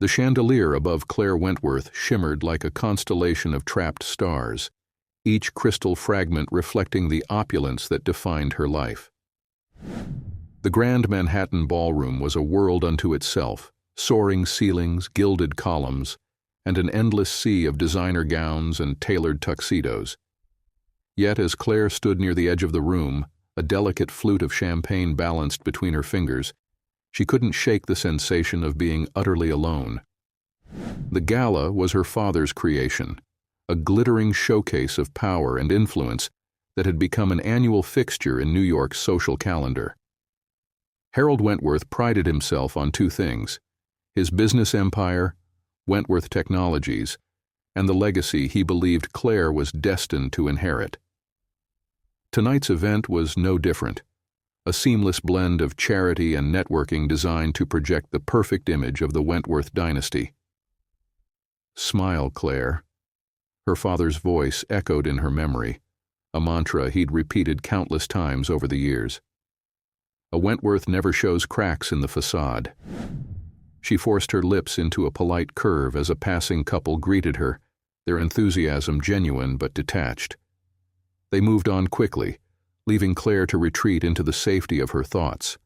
The chandelier above Claire Wentworth shimmered like a constellation of trapped stars, each crystal fragment reflecting the opulence that defined her life. The Grand Manhattan Ballroom was a world unto itself, soaring ceilings, gilded columns, and an endless sea of designer gowns and tailored tuxedos. Yet as Claire stood near the edge of the room, a delicate flute of champagne balanced between her fingers, she couldn't shake the sensation of being utterly alone. The gala was her father's creation, a glittering showcase of power and influence that had become an annual fixture in New York's social calendar. Harold Wentworth prided himself on two things: his business empire, Wentworth Technologies, and the legacy he believed Claire was destined to inherit. Tonight's event was no different, a seamless blend of charity and networking designed to project the perfect image of the Wentworth dynasty. "Smile, Claire." Her father's voice echoed in her memory, a mantra he'd repeated countless times over the years. A Wentworth never shows cracks in the facade. She forced her lips into a polite curve as a passing couple greeted her, their enthusiasm genuine but detached. They moved on quickly, leaving Claire to retreat into the safety of her thoughts.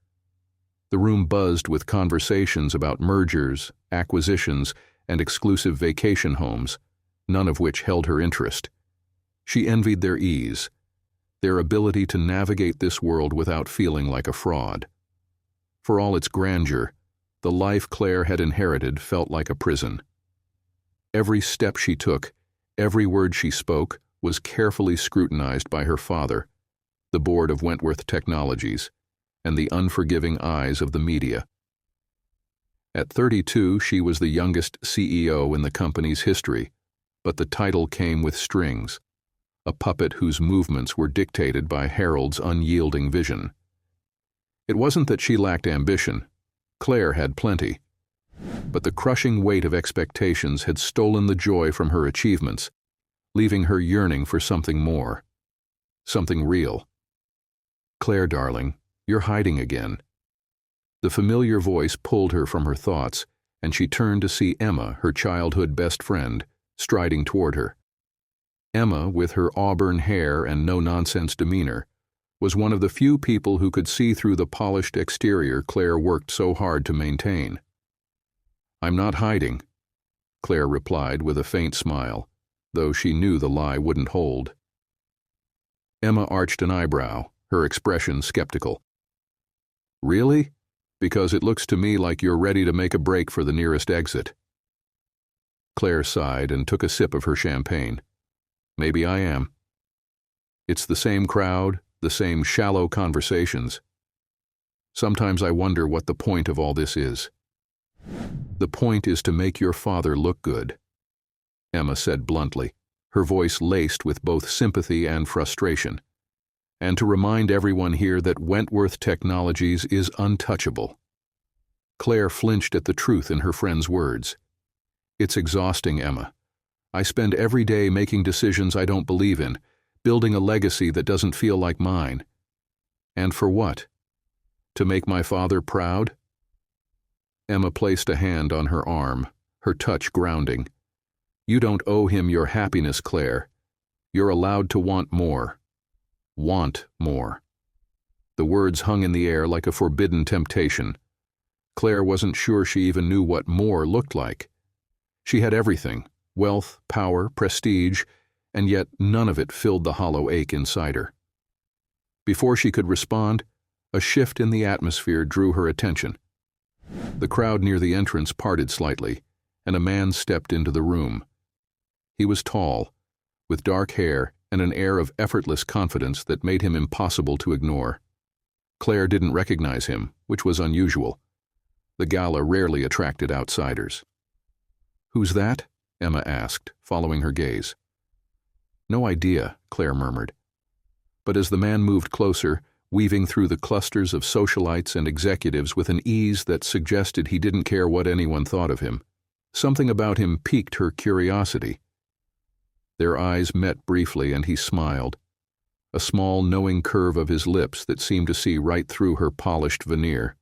The room buzzed with conversations about mergers, acquisitions, and exclusive vacation homes, none of which held her interest. She envied their ease, their ability to navigate this world without feeling like a fraud. For all its grandeur, the life Claire had inherited felt like a prison. Every step she took, every word she spoke, was carefully scrutinized by her father, the board of Wentworth Technologies, and the unforgiving eyes of the media. At 32, she was the youngest CEO in the company's history, but the title came with strings, a puppet whose movements were dictated by Harold's unyielding vision. It wasn't that she lacked ambition. Claire had plenty. But the crushing weight of expectations had stolen the joy from her achievements, leaving her yearning for something more, something real. "Claire, darling, you're hiding again." The familiar voice pulled her from her thoughts, and she turned to see Emma, her childhood best friend, striding toward her. Emma, with her auburn hair and no-nonsense demeanor, was one of the few people who could see through the polished exterior Claire worked so hard to maintain. "I'm not hiding," Claire replied with a faint smile, though she knew the lie wouldn't hold. Emma arched an eyebrow, her expression skeptical. "Really? Because it looks to me like you're ready to make a break for the nearest exit." Claire sighed and took a sip of her champagne. "Maybe I am. It's the same crowd, the same shallow conversations. Sometimes I wonder what the point of all this is." "The point is to make your father look good," Emma said bluntly, her voice laced with both sympathy and frustration, "and to remind everyone here that Wentworth Technologies is untouchable." Claire flinched at the truth in her friend's words. "It's exhausting, Emma. I spend every day making decisions I don't believe in, building a legacy that doesn't feel like mine. And for what? To make my father proud?" Emma placed a hand on her arm, her touch grounding. "You don't owe him your happiness, Claire. You're allowed to want more. Want more." The words hung in the air like a forbidden temptation. Claire wasn't sure she even knew what more looked like. She had everything: wealth, power, prestige, and yet none of it filled the hollow ache inside her. Before she could respond, a shift in the atmosphere drew her attention. The crowd near the entrance parted slightly, and a man stepped into the room. He was tall, with dark hair and an air of effortless confidence that made him impossible to ignore. Claire didn't recognize him, which was unusual. The gala rarely attracted outsiders. "Who's that?" Emma asked, following her gaze. "No idea," Claire murmured. But as the man moved closer, weaving through the clusters of socialites and executives with an ease that suggested he didn't care what anyone thought of him, something about him piqued her curiosity. Their eyes met briefly, and he smiled, a small, knowing curve of his lips that seemed to see right through her polished veneer.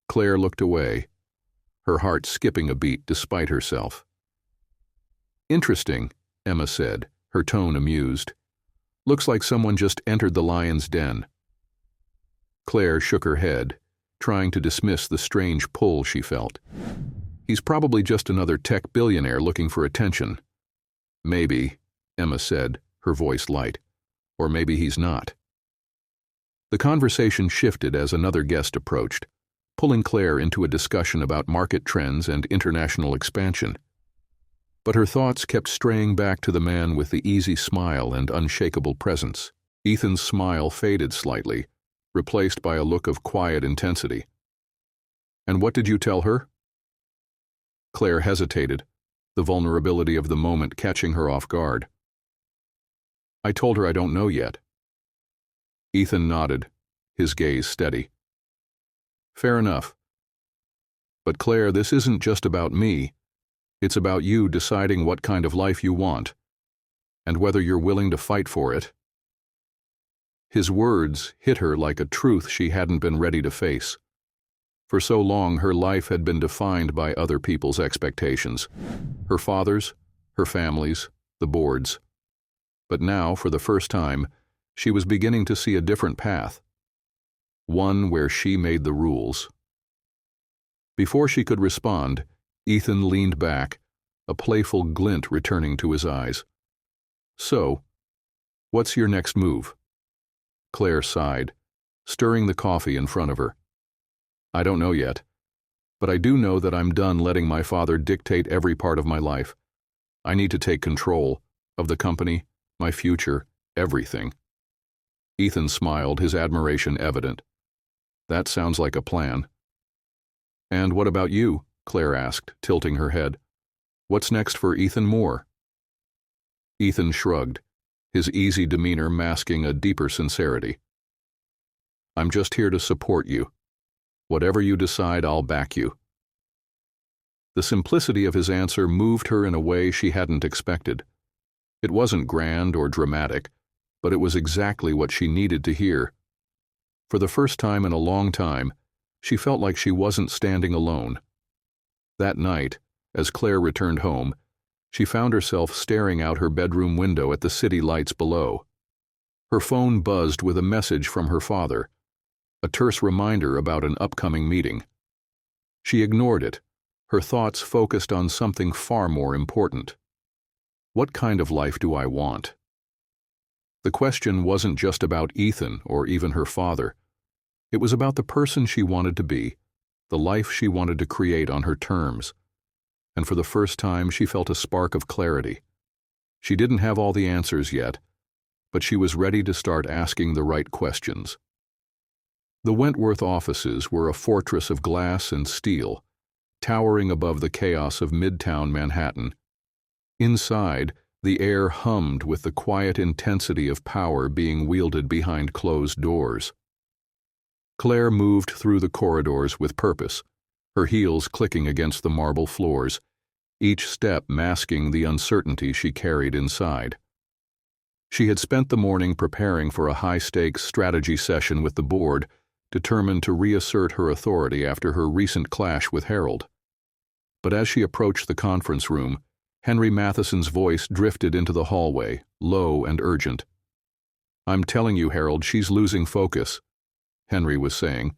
Claire looked away, her heart skipping a beat despite herself. "Interesting," Emma said, her tone amused. "Looks like someone just entered the lion's den." Claire shook her head, trying to dismiss the strange pull she felt. "He's probably just another tech billionaire looking for attention." "Maybe," Emma said, her voice light. "Or maybe he's not." The conversation shifted as another guest approached, pulling Claire into a discussion about market trends and international expansion. But her thoughts kept straying back to the man with the easy smile and unshakable presence. Ethan's smile faded slightly, replaced by a look of quiet intensity. "And what did you tell her?" Claire hesitated, the vulnerability of the moment catching her off guard. "I told her I don't know yet." Ethan nodded, his gaze steady. "Fair enough. But Claire, this isn't just about me. It's about you deciding what kind of life you want, and whether you're willing to fight for it." His words hit her like a truth she hadn't been ready to face. For so long, her life had been defined by other people's expectations. Her father's, her family's, the board's. But now, for the first time, she was beginning to see a different path. One where she made the rules. Before she could respond, Ethan leaned back, a playful glint returning to his eyes. "So, what's your next move?" Claire sighed, stirring the coffee in front of her. "I don't know yet, but I do know that I'm done letting my father dictate every part of my life. I need to take control of the company, my future, everything." Ethan smiled, his admiration evident. "That sounds like a plan." "And what about you?" Claire asked, tilting her head. "What's next for Ethan Moore?" Ethan shrugged, his easy demeanor masking a deeper sincerity. "I'm just here to support you. Whatever you decide, I'll back you." The simplicity of his answer moved her in a way she hadn't expected. It wasn't grand or dramatic, but it was exactly what she needed to hear. For the first time in a long time, she felt like she wasn't standing alone. That night, as Claire returned home, she found herself staring out her bedroom window at the city lights below. Her phone buzzed with a message from her father, a terse reminder about an upcoming meeting. She ignored it, her thoughts focused on something far more important. What kind of life do I want? The question wasn't just about Ethan or even her father. It was about the person she wanted to be, the life she wanted to create on her terms. And for the first time, she felt a spark of clarity. She didn't have all the answers yet, but she was ready to start asking the right questions. The Wentworth offices were a fortress of glass and steel, towering above the chaos of Midtown Manhattan. Inside, the air hummed with the quiet intensity of power being wielded behind closed doors. Claire moved through the corridors with purpose, her heels clicking against the marble floors, each step masking the uncertainty she carried inside. She had spent the morning preparing for a high-stakes strategy session with the board, determined to reassert her authority after her recent clash with Harold. But as she approached the conference room, Henry Matheson's voice drifted into the hallway, low and urgent. "I'm telling you, Harold, she's losing focus," Henry was saying.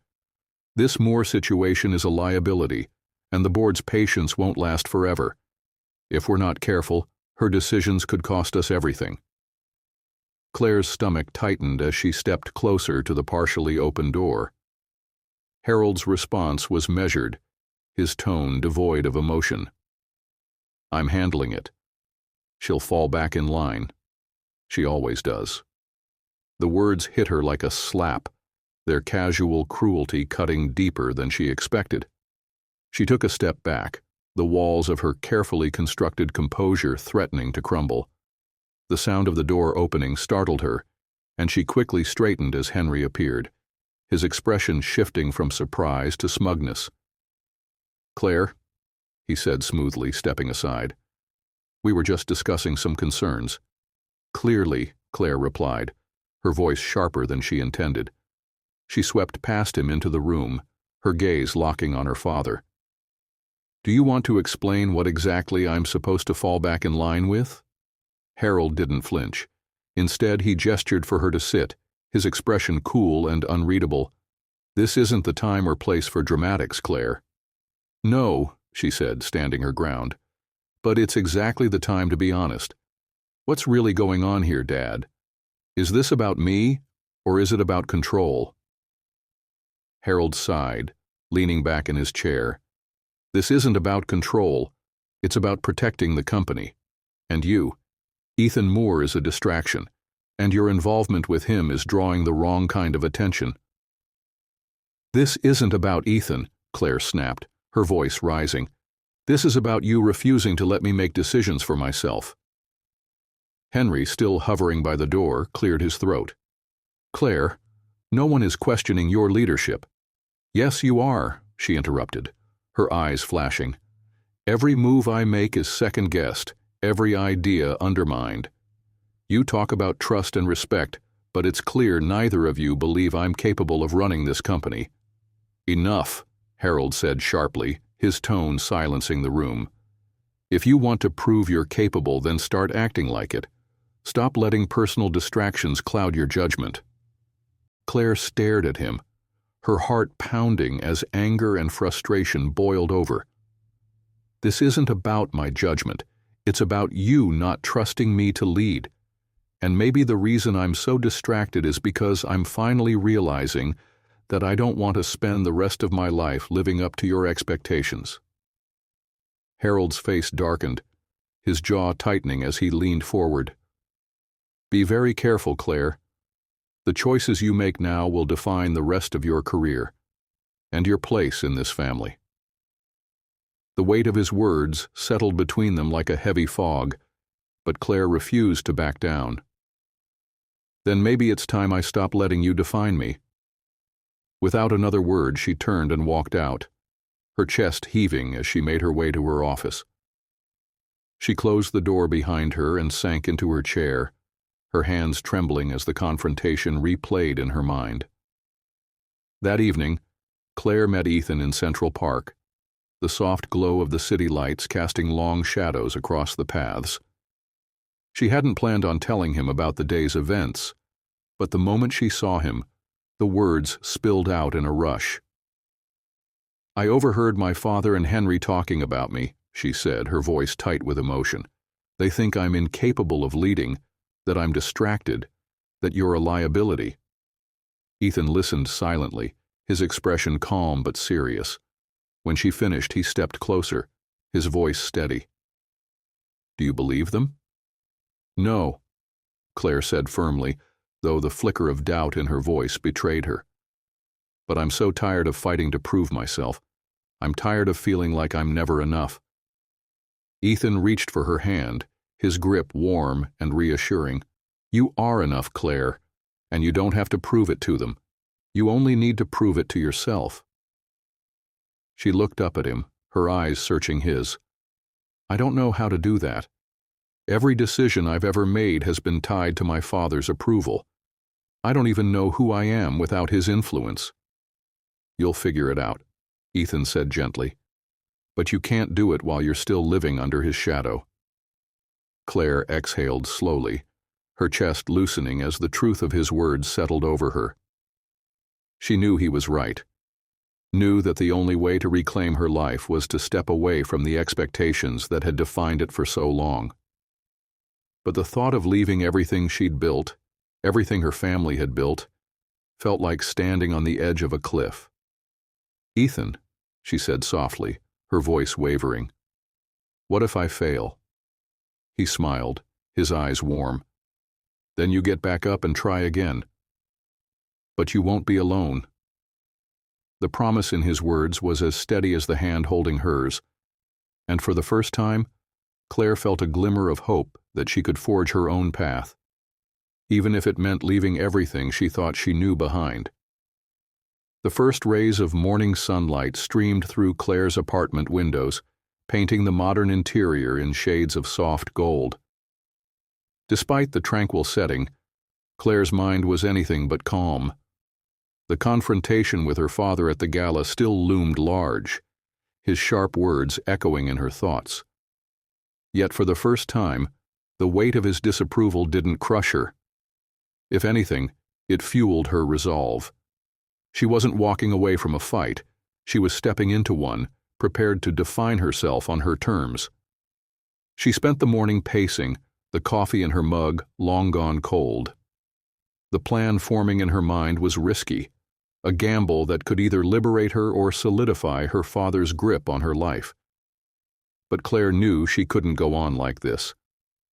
"This Moore situation is a liability, and the board's patience won't last forever. If we're not careful, her decisions could cost us everything." Claire's stomach tightened as she stepped closer to the partially open door. Harold's response was measured, his tone devoid of emotion. "I'm handling it. She'll fall back in line. She always does." The words hit her like a slap, their casual cruelty cutting deeper than she expected. She took a step back, the walls of her carefully constructed composure threatening to crumble. The sound of the door opening startled her, and she quickly straightened as Henry appeared, his expression shifting from surprise to smugness. "Claire," he said smoothly, stepping aside. "We were just discussing some concerns." "Clearly," Claire replied, her voice sharper than she intended. She swept past him into the room, her gaze locking on her father. Do you want to explain what exactly I'm supposed to fall back in line with? Harold didn't flinch. Instead, he gestured for her to sit, his expression cool and unreadable. This isn't the time or place for dramatics, Claire. No, she said, standing her ground. But it's exactly the time to be honest. What's really going on here, Dad? Is this about me, or is it about control? Harold sighed, leaning back in his chair. This isn't about control. It's about protecting the company. And you. Ethan Moore is a distraction, and your involvement with him is drawing the wrong kind of attention. This isn't about Ethan, Claire snapped, her voice rising. This is about you refusing to let me make decisions for myself. Henry, still hovering by the door, cleared his throat. Claire, no one is questioning your leadership. Yes, you are, she interrupted, her eyes flashing. Every move I make is second-guessed, every idea undermined. You talk about trust and respect, but it's clear neither of you believe I'm capable of running this company. Enough, Harold said sharply, his tone silencing the room. If you want to prove you're capable, then start acting like it. Stop letting personal distractions cloud your judgment. Claire stared at him, her heart pounding as anger and frustration boiled over. This isn't about my judgment. It's about you not trusting me to lead. And maybe the reason I'm so distracted is because I'm finally realizing that I don't want to spend the rest of my life living up to your expectations. Harold's face darkened, his jaw tightening as he leaned forward. Be very careful, Claire. The choices you make now will define the rest of your career and your place in this family. The weight of his words settled between them like a heavy fog, but Claire refused to back down. Then maybe it's time I stop letting you define me. Without another word, she turned and walked out, her chest heaving as she made her way to her office. She closed the door behind her and sank into her chair, her hands trembling as the confrontation replayed in her mind. That evening, Claire met Ethan in Central Park, the soft glow of the city lights casting long shadows across the paths. She hadn't planned on telling him about the day's events, but the moment she saw him, the words spilled out in a rush. I overheard my father and Henry talking about me, she said, her voice tight with emotion. They think I'm incapable of leading, that I'm distracted, that you're a liability. Ethan listened silently, his expression calm but serious. When she finished, he stepped closer, his voice steady. Do you believe them? No, Claire said firmly, though the flicker of doubt in her voice betrayed her. But I'm so tired of fighting to prove myself. I'm tired of feeling like I'm never enough. Ethan reached for her hand, his grip warm and reassuring. You are enough, Claire, and you don't have to prove it to them. You only need to prove it to yourself. She looked up at him, her eyes searching his. I don't know how to do that. Every decision I've ever made has been tied to my father's approval. I don't even know who I am without his influence. You'll figure it out, Ethan said gently. But you can't do it while you're still living under his shadow. Claire exhaled slowly, her chest loosening as the truth of his words settled over her. She knew he was right, knew that the only way to reclaim her life was to step away from the expectations that had defined it for so long. But the thought of leaving everything she'd built, everything her family had built, felt like standing on the edge of a cliff. Ethan, she said softly, her voice wavering. What if I fail? He smiled, his eyes warm. Then you get back up and try again. But you won't be alone. The promise in his words was as steady as the hand holding hers, and for the first time, Claire felt a glimmer of hope that she could forge her own path, even if it meant leaving everything she thought she knew behind. The first rays of morning sunlight streamed through Claire's apartment windows, painting the modern interior in shades of soft gold. Despite the tranquil setting, Claire's mind was anything but calm. The confrontation with her father at the gala still loomed large, his sharp words echoing in her thoughts. Yet for the first time, the weight of his disapproval didn't crush her. If anything, it fueled her resolve. She wasn't walking away from a fight. She was stepping into one, prepared to define herself on her terms. She spent the morning pacing, the coffee in her mug long gone cold. The plan forming in her mind was risky, a gamble that could either liberate her or solidify her father's grip on her life. But Claire knew she couldn't go on like this,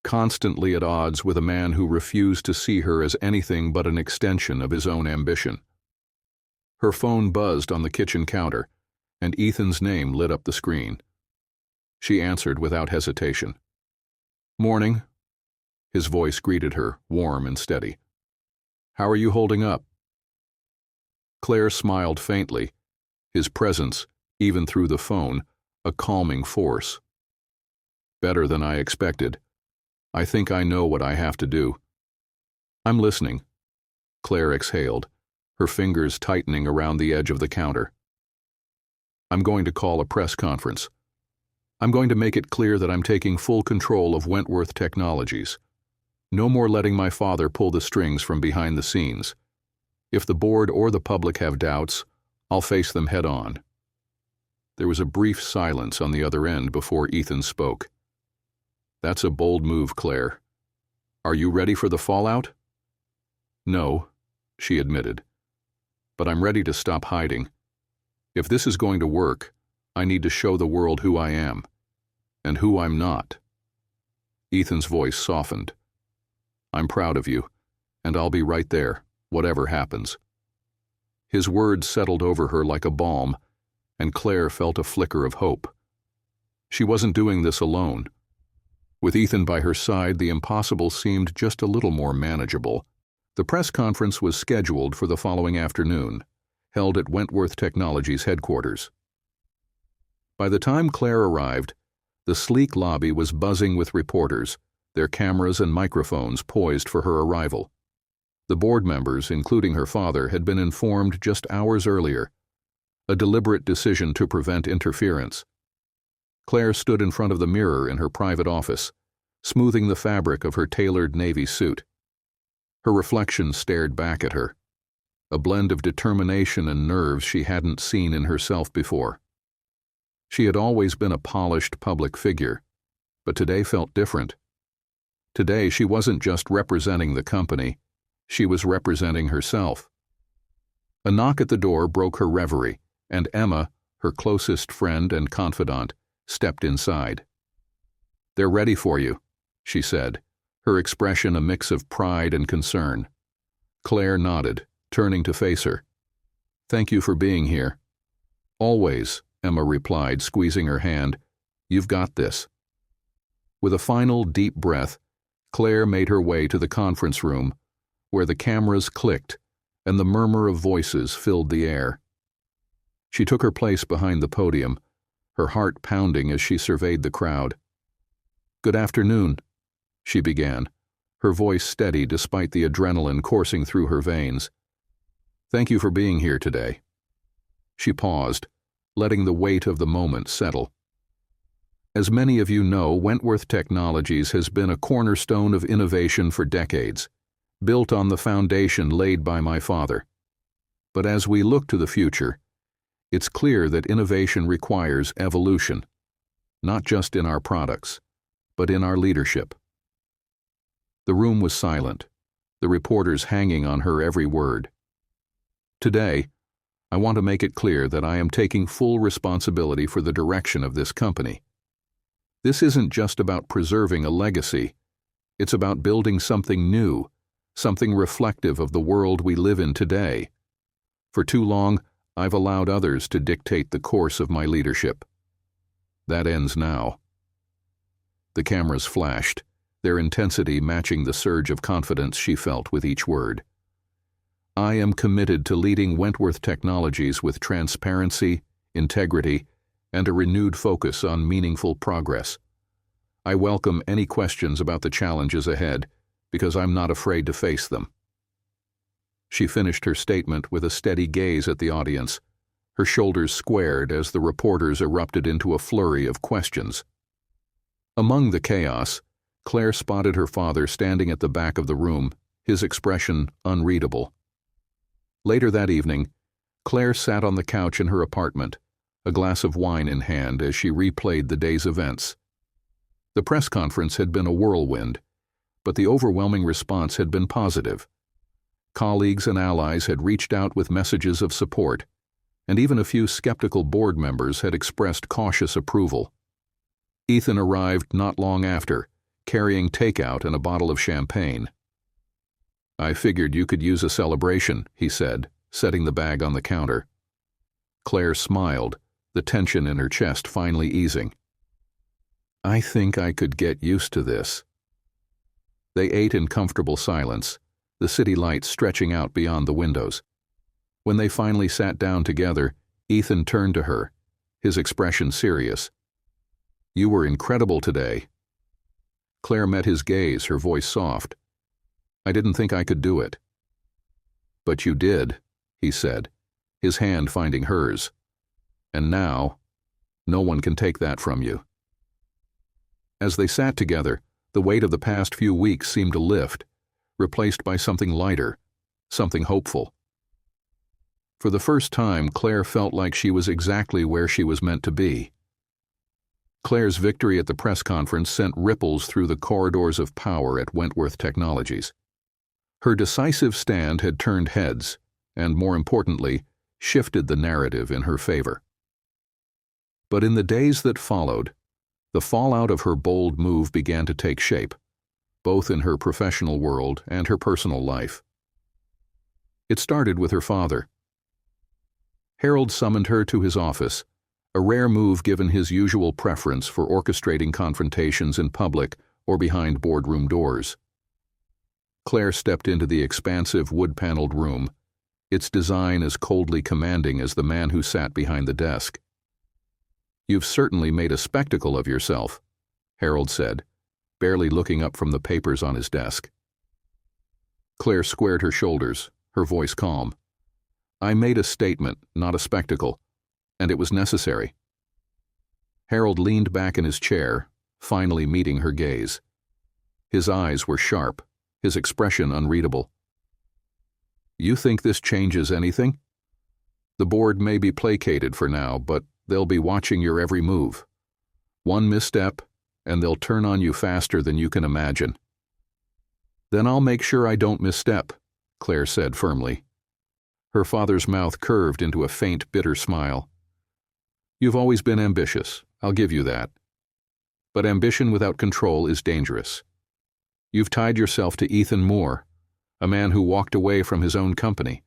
constantly at odds with a man who refused to see her as anything but an extension of his own ambition. Her phone buzzed on the kitchen counter, and Ethan's name lit up the screen. She answered without hesitation. "Morning." His voice greeted her, warm and steady. "How are you holding up?" Claire smiled faintly, his presence, even through the phone, a calming force. "Better than I expected. I think I know what I have to do." "I'm listening." Claire exhaled, her fingers tightening around the edge of the counter. "I'm going to call a press conference. I'm going to make it clear that I'm taking full control of Wentworth Technologies. No more letting my father pull the strings from behind the scenes. If the board or the public have doubts, I'll face them head on." There was a brief silence on the other end before Ethan spoke. "That's a bold move, Claire. Are you ready for the fallout?" "No," she admitted. "But I'm ready to stop hiding. If this is going to work, I need to show the world who I am, and who I'm not." Ethan's voice softened. "I'm proud of you, and I'll be right there, whatever happens." His words settled over her like a balm, and Claire felt a flicker of hope. She wasn't doing this alone. With Ethan by her side, the impossible seemed just a little more manageable. The press conference was scheduled for the following afternoon, held at Wentworth Technologies headquarters. By the time Claire arrived, the sleek lobby was buzzing with reporters, their cameras and microphones poised for her arrival. The board members, including her father, had been informed just hours earlier, a deliberate decision to prevent interference. Claire stood in front of the mirror in her private office, smoothing the fabric of her tailored navy suit. Her reflection stared back at her, a blend of determination and nerves she hadn't seen in herself before. She had always been a polished public figure, but today felt different. Today she wasn't just representing the company, she was representing herself. A knock at the door broke her reverie, and Emma, her closest friend and confidant, stepped inside. "They're ready for you," she said, her expression a mix of pride and concern. Claire nodded, turning to face her. "Thank you for being here." "Always," Emma replied, squeezing her hand. "You've got this." With a final deep breath, Claire made her way to the conference room, where the cameras clicked and the murmur of voices filled the air. She took her place behind the podium, her heart pounding as she surveyed the crowd. "Good afternoon," she began, her voice steady despite the adrenaline coursing through her veins. "Thank you for being here today." She paused, letting the weight of the moment settle. As many of you know, Wentworth Technologies has been a cornerstone of innovation for decades, built on the foundation laid by my father. But as we look to the future, it's clear that innovation requires evolution, not just in our products, but in our leadership. The room was silent, the reporters hanging on her every word. Today, I want to make it clear that I am taking full responsibility for the direction of this company. This isn't just about preserving a legacy. It's about building something new, something reflective of the world we live in today. For too long, I've allowed others to dictate the course of my leadership. That ends now. The cameras flashed, their intensity matching the surge of confidence she felt with each word. I am committed to leading Wentworth Technologies with transparency, integrity, and a renewed focus on meaningful progress. I welcome any questions about the challenges ahead, because I'm not afraid to face them. She finished her statement with a steady gaze at the audience, Her shoulders squared as the reporters erupted into a flurry of questions. Among the chaos, Claire spotted her father standing at the back of the room, his expression unreadable. Later that evening, Claire sat on the couch in her apartment, a glass of wine in hand as she replayed the day's events. The press conference had been a whirlwind, but the overwhelming response had been positive. Colleagues and allies had reached out with messages of support, and even a few skeptical board members had expressed cautious approval. Ethan arrived not long after, carrying takeout and a bottle of champagne. "I figured you could use a celebration," he said, setting the bag on the counter. Claire smiled, the tension in her chest finally easing. "I think I could get used to this." They ate in comfortable silence, the city lights stretching out beyond the windows. When they finally sat down together, Ethan turned to her, his expression serious. "You were incredible today." Claire met his gaze, her voice soft. "I didn't think I could do it." "But you did," he said, his hand finding hers. "And now, no one can take that from you." As they sat together, the weight of the past few weeks seemed to lift, replaced by something lighter, something hopeful. For the first time, Claire felt like she was exactly where she was meant to be. Claire's victory at the press conference sent ripples through the corridors of power at Wentworth Technologies. Her decisive stand had turned heads, and more importantly, shifted the narrative in her favor. But in the days that followed, the fallout of her bold move began to take shape, both in her professional world and her personal life. It started with her father. Harold summoned her to his office, a rare move given his usual preference for orchestrating confrontations in public or behind boardroom doors. Claire stepped into the expansive wood-paneled room, its design as coldly commanding as the man who sat behind the desk. "You've certainly made a spectacle of yourself," Harold said, barely looking up from the papers on his desk. Claire squared her shoulders, her voice calm. "I made a statement, not a spectacle, and it was necessary." Harold leaned back in his chair, finally meeting her gaze. His eyes were sharp, his expression unreadable. "You think this changes anything? The board may be placated for now, but they'll be watching your every move. One misstep, and they'll turn on you faster than you can imagine." "Then I'll make sure I don't misstep," Claire said firmly. Her father's mouth curved into a faint, bitter smile. "You've always been ambitious, I'll give you that. But ambition without control is dangerous. You've tied yourself to Ethan Moore, a man who walked away from his own company.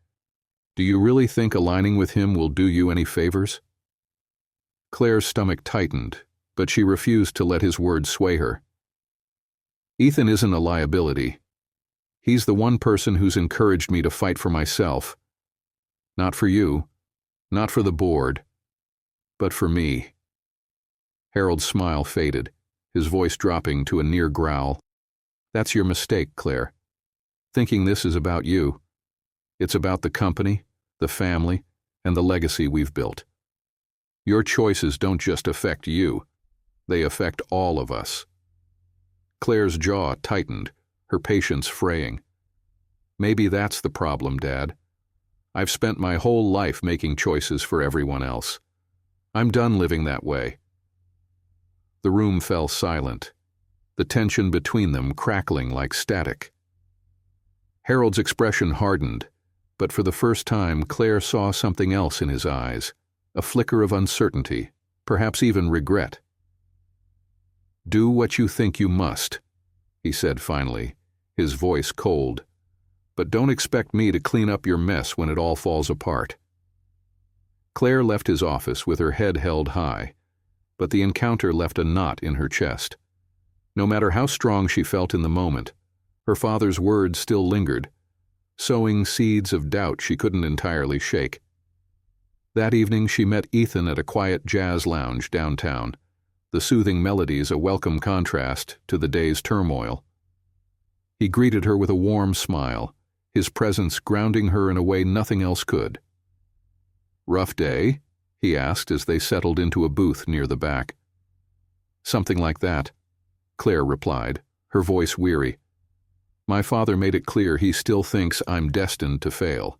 Do you really think aligning with him will do you any favors?" Claire's stomach tightened, but she refused to let his words sway her. "Ethan isn't a liability. He's the one person who's encouraged me to fight for myself. Not for you, not for the board, but for me." Harold's smile faded, his voice dropping to a near growl. "That's your mistake, Claire. Thinking this is about you. It's about the company, the family, and the legacy we've built. Your choices don't just affect you, they affect all of us." Claire's jaw tightened, her patience fraying. "Maybe that's the problem, Dad. I've spent my whole life making choices for everyone else. I'm done living that way." The room fell silent, the tension between them crackling like static. Harold's expression hardened, but for the first time Claire saw something else in his eyes, a flicker of uncertainty, perhaps even regret. "Do what you think you must," he said finally, his voice cold. "But don't expect me to clean up your mess when it all falls apart." Claire left his office with her head held high, but the encounter left a knot in her chest. No matter how strong she felt in the moment, her father's words still lingered, sowing seeds of doubt she couldn't entirely shake. That evening she met Ethan at a quiet jazz lounge downtown, the soothing melodies a welcome contrast to the day's turmoil. He greeted her with a warm smile, his presence grounding her in a way nothing else could. "Rough day?" he asked as they settled into a booth near the back. "Something like that," Claire replied, her voice weary. "My father made it clear he still thinks I'm destined to fail."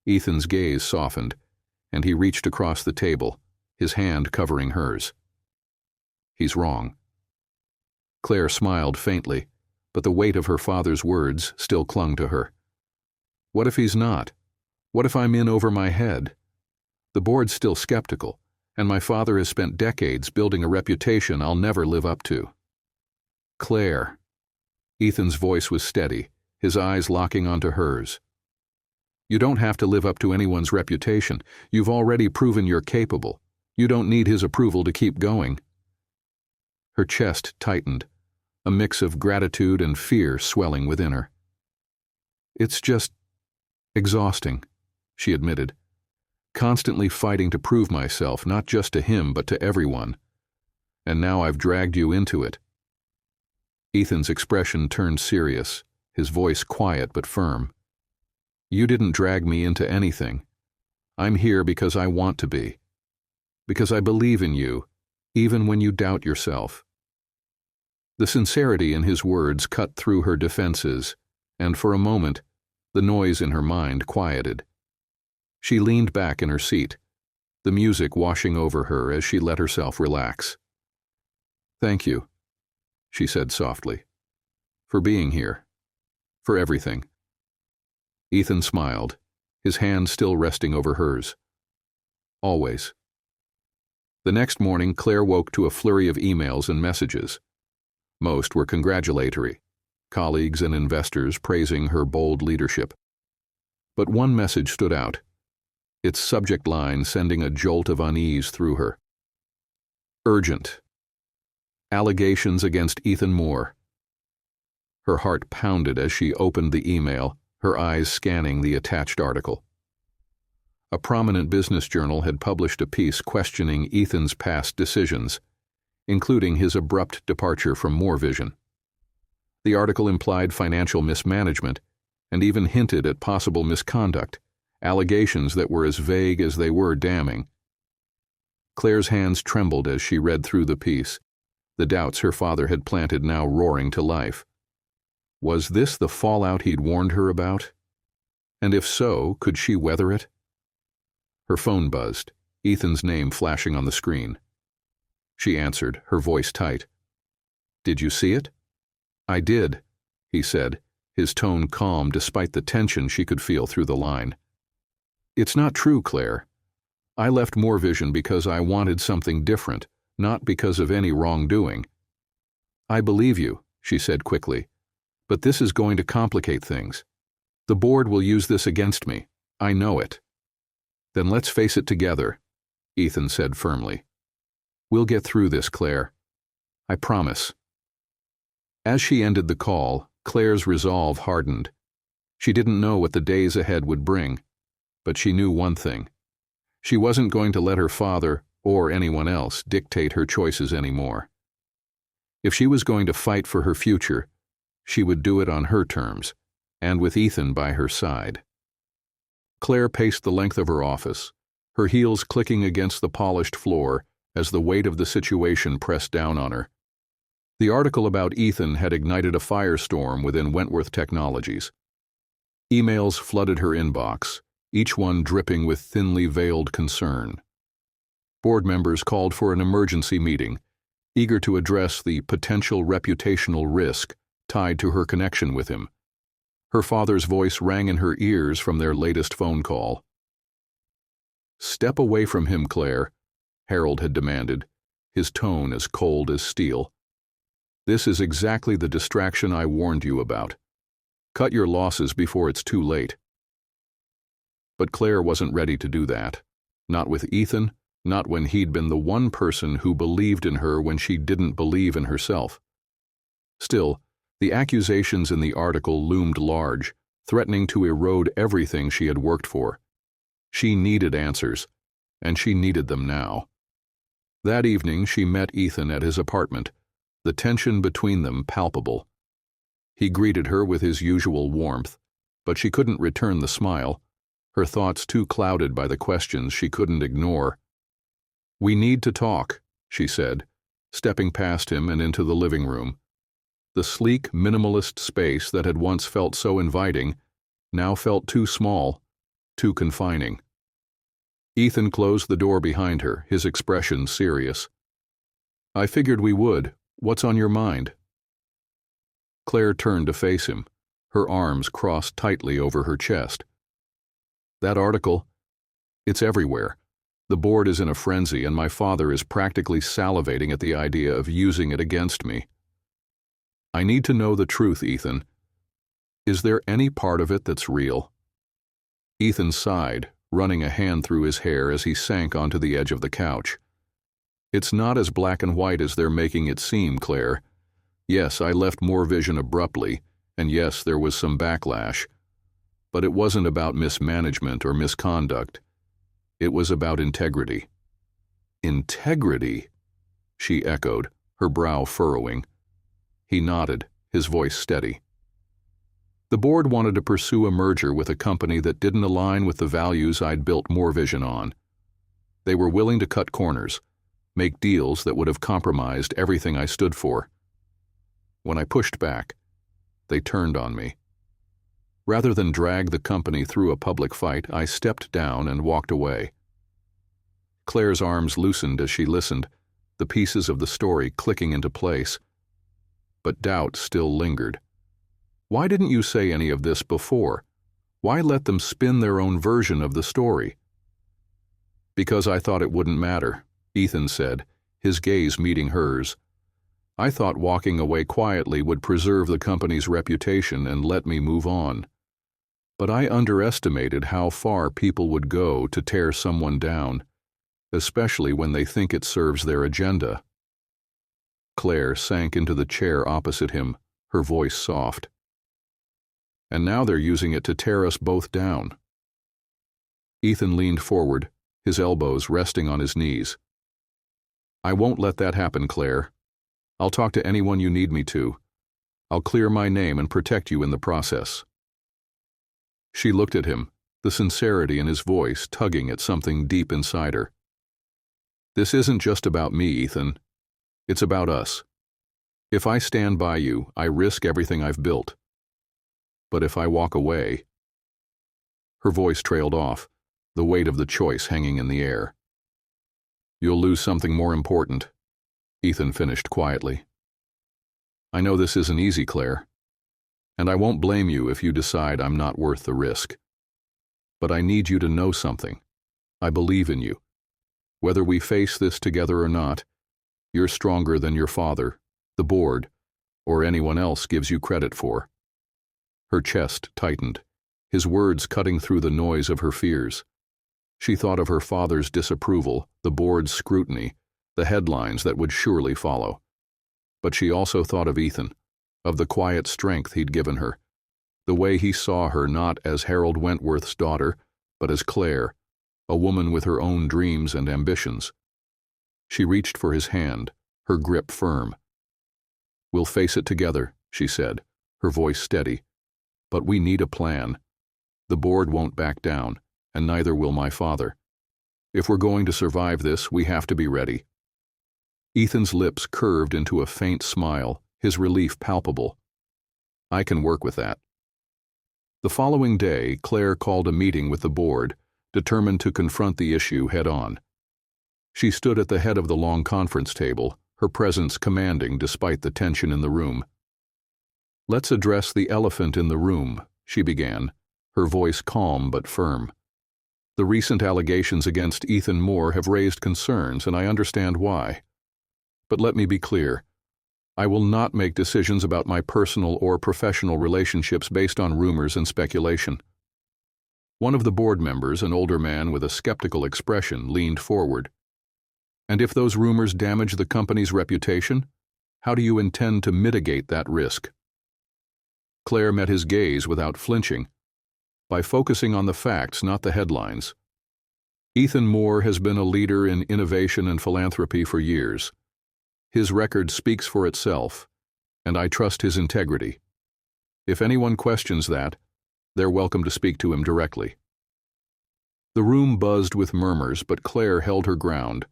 Ethan's gaze softened, and he reached across the table, his hand covering hers. "He's wrong." Claire smiled faintly, but the weight of her father's words still clung to her. "What if he's not? What if I'm in over my head? The board's still skeptical, and my father has spent decades building a reputation I'll never live up to." "Claire." Ethan's voice was steady, his eyes locking onto hers. "You don't have to live up to anyone's reputation. You've already proven you're capable. You don't need his approval to keep going." Her chest tightened, a mix of gratitude and fear swelling within her. "It's just exhausting," she admitted. "Constantly fighting to prove myself, not just to him, but to everyone. And now I've dragged you into it." Ethan's expression turned serious, his voice quiet but firm. "You didn't drag me into anything. I'm here because I want to be. Because I believe in you, even when you doubt yourself." The sincerity in his words cut through her defenses, and for a moment, the noise in her mind quieted. She leaned back in her seat, the music washing over her as she let herself relax. "Thank you," she said softly, "for being here, for everything." Ethan smiled, his hand still resting over hers. "Always." The next morning, Claire woke to a flurry of emails and messages. Most were congratulatory, colleagues and investors praising her bold leadership. But one message stood out, its subject line sending a jolt of unease through her. "Urgent. Allegations against Ethan Moore." Her heart pounded as she opened the email, her eyes scanning the attached article. A prominent business journal had published a piece questioning Ethan's past decisions, including his abrupt departure from Moore Vision. The article implied financial mismanagement and even hinted at possible misconduct, allegations that were as vague as they were damning. Claire's hands trembled as she read through the piece, the doubts her father had planted now roaring to life. Was this the fallout he'd warned her about? And if so, could she weather it? Her phone buzzed, Ethan's name flashing on the screen. She answered, her voice tight. "Did you see it?" "I did," he said, his tone calm despite the tension she could feel through the line. "It's not true, Claire. I left Moore Vision because I wanted something different, not because of any wrongdoing." "I believe you," she said quickly, "but this is going to complicate things. The board will use this against me. I know it." "Then let's face it together," Ethan said firmly. "We'll get through this, Claire. I promise." As she ended the call, Claire's resolve hardened. She didn't know what the days ahead would bring, but she knew one thing. She wasn't going to let her father or anyone else dictate her choices anymore. If she was going to fight for her future, she would do it on her terms, and with Ethan by her side. Claire paced the length of her office, her heels clicking against the polished floor as the weight of the situation pressed down on her. The article about Ethan had ignited a firestorm within Wentworth Technologies. Emails flooded her inbox, each one dripping with thinly veiled concern. Board members called for an emergency meeting, eager to address the potential reputational risk tied to her connection with him. Her father's voice rang in her ears from their latest phone call. "Step away from him, Claire," Harold had demanded, his tone as cold as steel. "This is exactly the distraction I warned you about. Cut your losses before it's too late." But Claire wasn't ready to do that. Not with Ethan, not when he'd been the one person who believed in her when she didn't believe in herself. Still, the accusations in the article loomed large, threatening to erode everything she had worked for. She needed answers, and she needed them now. That evening she met Ethan at his apartment, the tension between them palpable. He greeted her with his usual warmth, but she couldn't return the smile. her thoughts too clouded by the questions she couldn't ignore. "We need to talk," she said, stepping past him and into the living room. The sleek, minimalist space that had once felt so inviting now felt too small, too confining. Ethan closed the door behind her, his expression serious. "I figured we would. What's on your mind?" Claire turned to face him, her arms crossed tightly over her chest. "That article, it's everywhere. The board is in a frenzy, and my father is practically salivating at the idea of using it against me. I need to know the truth, Ethan. Is there any part of it that's real?" Ethan sighed, running a hand through his hair as he sank onto the edge of the couch. "It's not as black and white as they're making it seem, Claire. Yes, I left More Vision abruptly, and yes, there was some backlash. But it wasn't about mismanagement or misconduct. It was about integrity." "Integrity?" she echoed, her brow furrowing. He nodded, his voice steady. "The board wanted to pursue a merger with a company that didn't align with the values I'd built More Vision on. They were willing to cut corners, make deals that would have compromised everything I stood for. When I pushed back, they turned on me. Rather than drag the company through a public fight, I stepped down and walked away." Claire's arms loosened as she listened, the pieces of the story clicking into place. But doubt still lingered. "Why didn't you say any of this before? Why let them spin their own version of the story?" "Because I thought it wouldn't matter," Ethan said, his gaze meeting hers. "I thought walking away quietly would preserve the company's reputation and let me move on. But I underestimated how far people would go to tear someone down, especially when they think it serves their agenda." Claire sank into the chair opposite him, her voice soft. "And now they're using it to tear us both down." Ethan leaned forward, his elbows resting on his knees. "I won't let that happen, Claire. I'll talk to anyone you need me to. I'll clear my name and protect you in the process." She looked at him, the sincerity in his voice tugging at something deep inside her. "This isn't just about me, Ethan. It's about us. If I stand by you, I risk everything I've built. But if I walk away—" Her voice trailed off, the weight of the choice hanging in the air. "You'll lose something more important," Ethan finished quietly. "I know this isn't easy, Claire, and I won't blame you if you decide I'm not worth the risk. But I need you to know something. I believe in you. Whether we face this together or not, you're stronger than your father, the board, or anyone else gives you credit for." Her chest tightened, his words cutting through the noise of her fears. She thought of her father's disapproval, the board's scrutiny, the headlines that would surely follow. But she also thought of Ethan, of the quiet strength he'd given her, the way he saw her not as Harold Wentworth's daughter, but as Claire, a woman with her own dreams and ambitions. She reached for his hand, her grip firm. "We'll face it together," she said, her voice steady. "But we need a plan. The board won't back down, and neither will my father. If we're going to survive this, we have to be ready." Ethan's lips curved into a faint smile, his relief palpable. "I can work with that." The following day, Claire called a meeting with the board, determined to confront the issue head-on. She stood at the head of the long conference table, her presence commanding despite the tension in the room. "Let's address the elephant in the room," she began, her voice calm but firm. "The recent allegations against Ethan Moore have raised concerns, and I understand why. But let me be clear. I will not make decisions about my personal or professional relationships based on rumors and speculation." One of the board members, an older man with a skeptical expression, leaned forward. "And if those rumors damage the company's reputation, how do you intend to mitigate that risk?" Claire met his gaze without flinching. "By focusing on the facts, not the headlines. Ethan Moore has been a leader in innovation and philanthropy for years. His record speaks for itself, and I trust his integrity. If anyone questions that, they're welcome to speak to him directly." The room buzzed with murmurs, but Claire held her ground,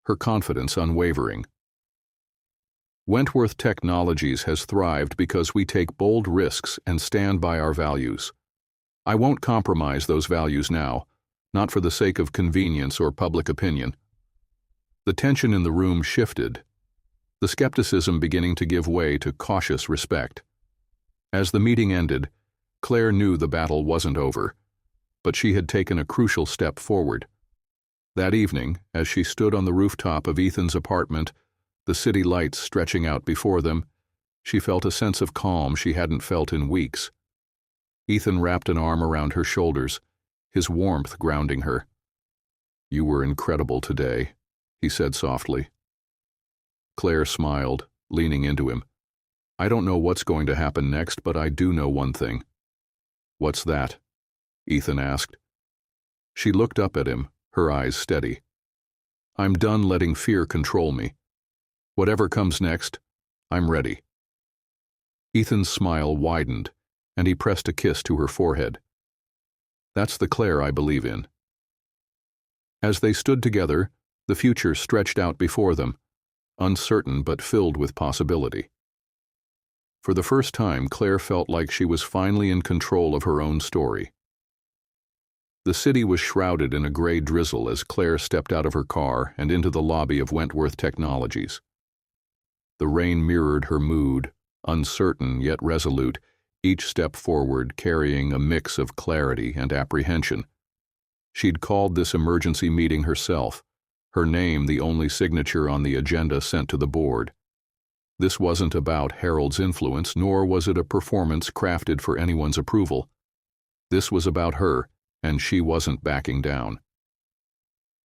her confidence unwavering. Wentworth Technologies has thrived because we take bold risks and stand by our values. I won't compromise those values now, not for the sake of convenience or public opinion. The tension in the room shifted, the skepticism beginning to give way to cautious respect. As the meeting ended, Claire knew the battle wasn't over, but she had taken a crucial step forward. That evening, as she stood on the rooftop of Ethan's apartment, the city lights stretching out before them, she felt a sense of calm she hadn't felt in weeks. Ethan wrapped an arm around her shoulders, his warmth grounding her. "You were incredible today," he said softly. Claire smiled, leaning into him. "I don't know what's going to happen next, but I do know one thing." "What's that?" Ethan asked. She looked up at him, her eyes steady. "I'm done letting fear control me. Whatever comes next, I'm ready." Ethan's smile widened, and he pressed a kiss to her forehead. "That's the Claire I believe in." As they stood together, the future stretched out before them, uncertain but filled with possibility. For the first time, Claire felt like she was finally in control of her own story. The city was shrouded in a gray drizzle as Claire stepped out of her car and into the lobby of Wentworth Technologies. The rain mirrored her mood, uncertain yet resolute, each step forward carrying a mix of clarity and apprehension. She'd called this emergency meeting herself, her name the only signature on the agenda sent to the board. This wasn't about Harold's influence, nor was it a performance crafted for anyone's approval. This was about her, and she wasn't backing down.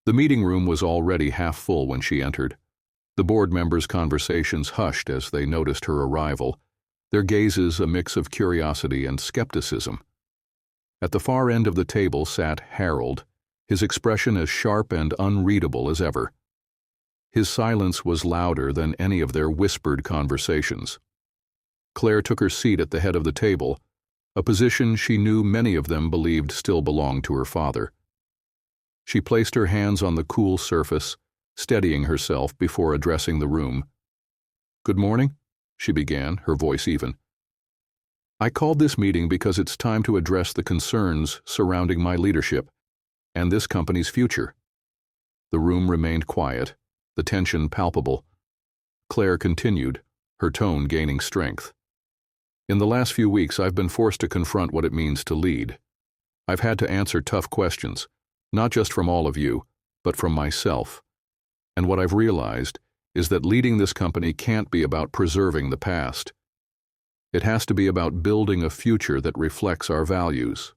The meeting room was already half full when she entered. The board members' conversations hushed as they noticed her arrival, their gazes a mix of curiosity and skepticism. At the far end of the table sat Harold, his expression as sharp and unreadable as ever. His silence was louder than any of their whispered conversations. Claire took her seat at the head of the table, a position she knew many of them believed still belonged to her father. She placed her hands on the cool surface, steadying herself before addressing the room. "Good morning," she began, her voice even. "I called this meeting because it's time to address the concerns surrounding my leadership and this company's future." The room remained quiet, the tension palpable. Claire continued, her tone gaining strength. "In the last few weeks, I've been forced to confront what it means to lead. I've had to answer tough questions, not just from all of you, but from myself. And what I've realized is that leading this company can't be about preserving the past. It has to be about building a future that reflects our values."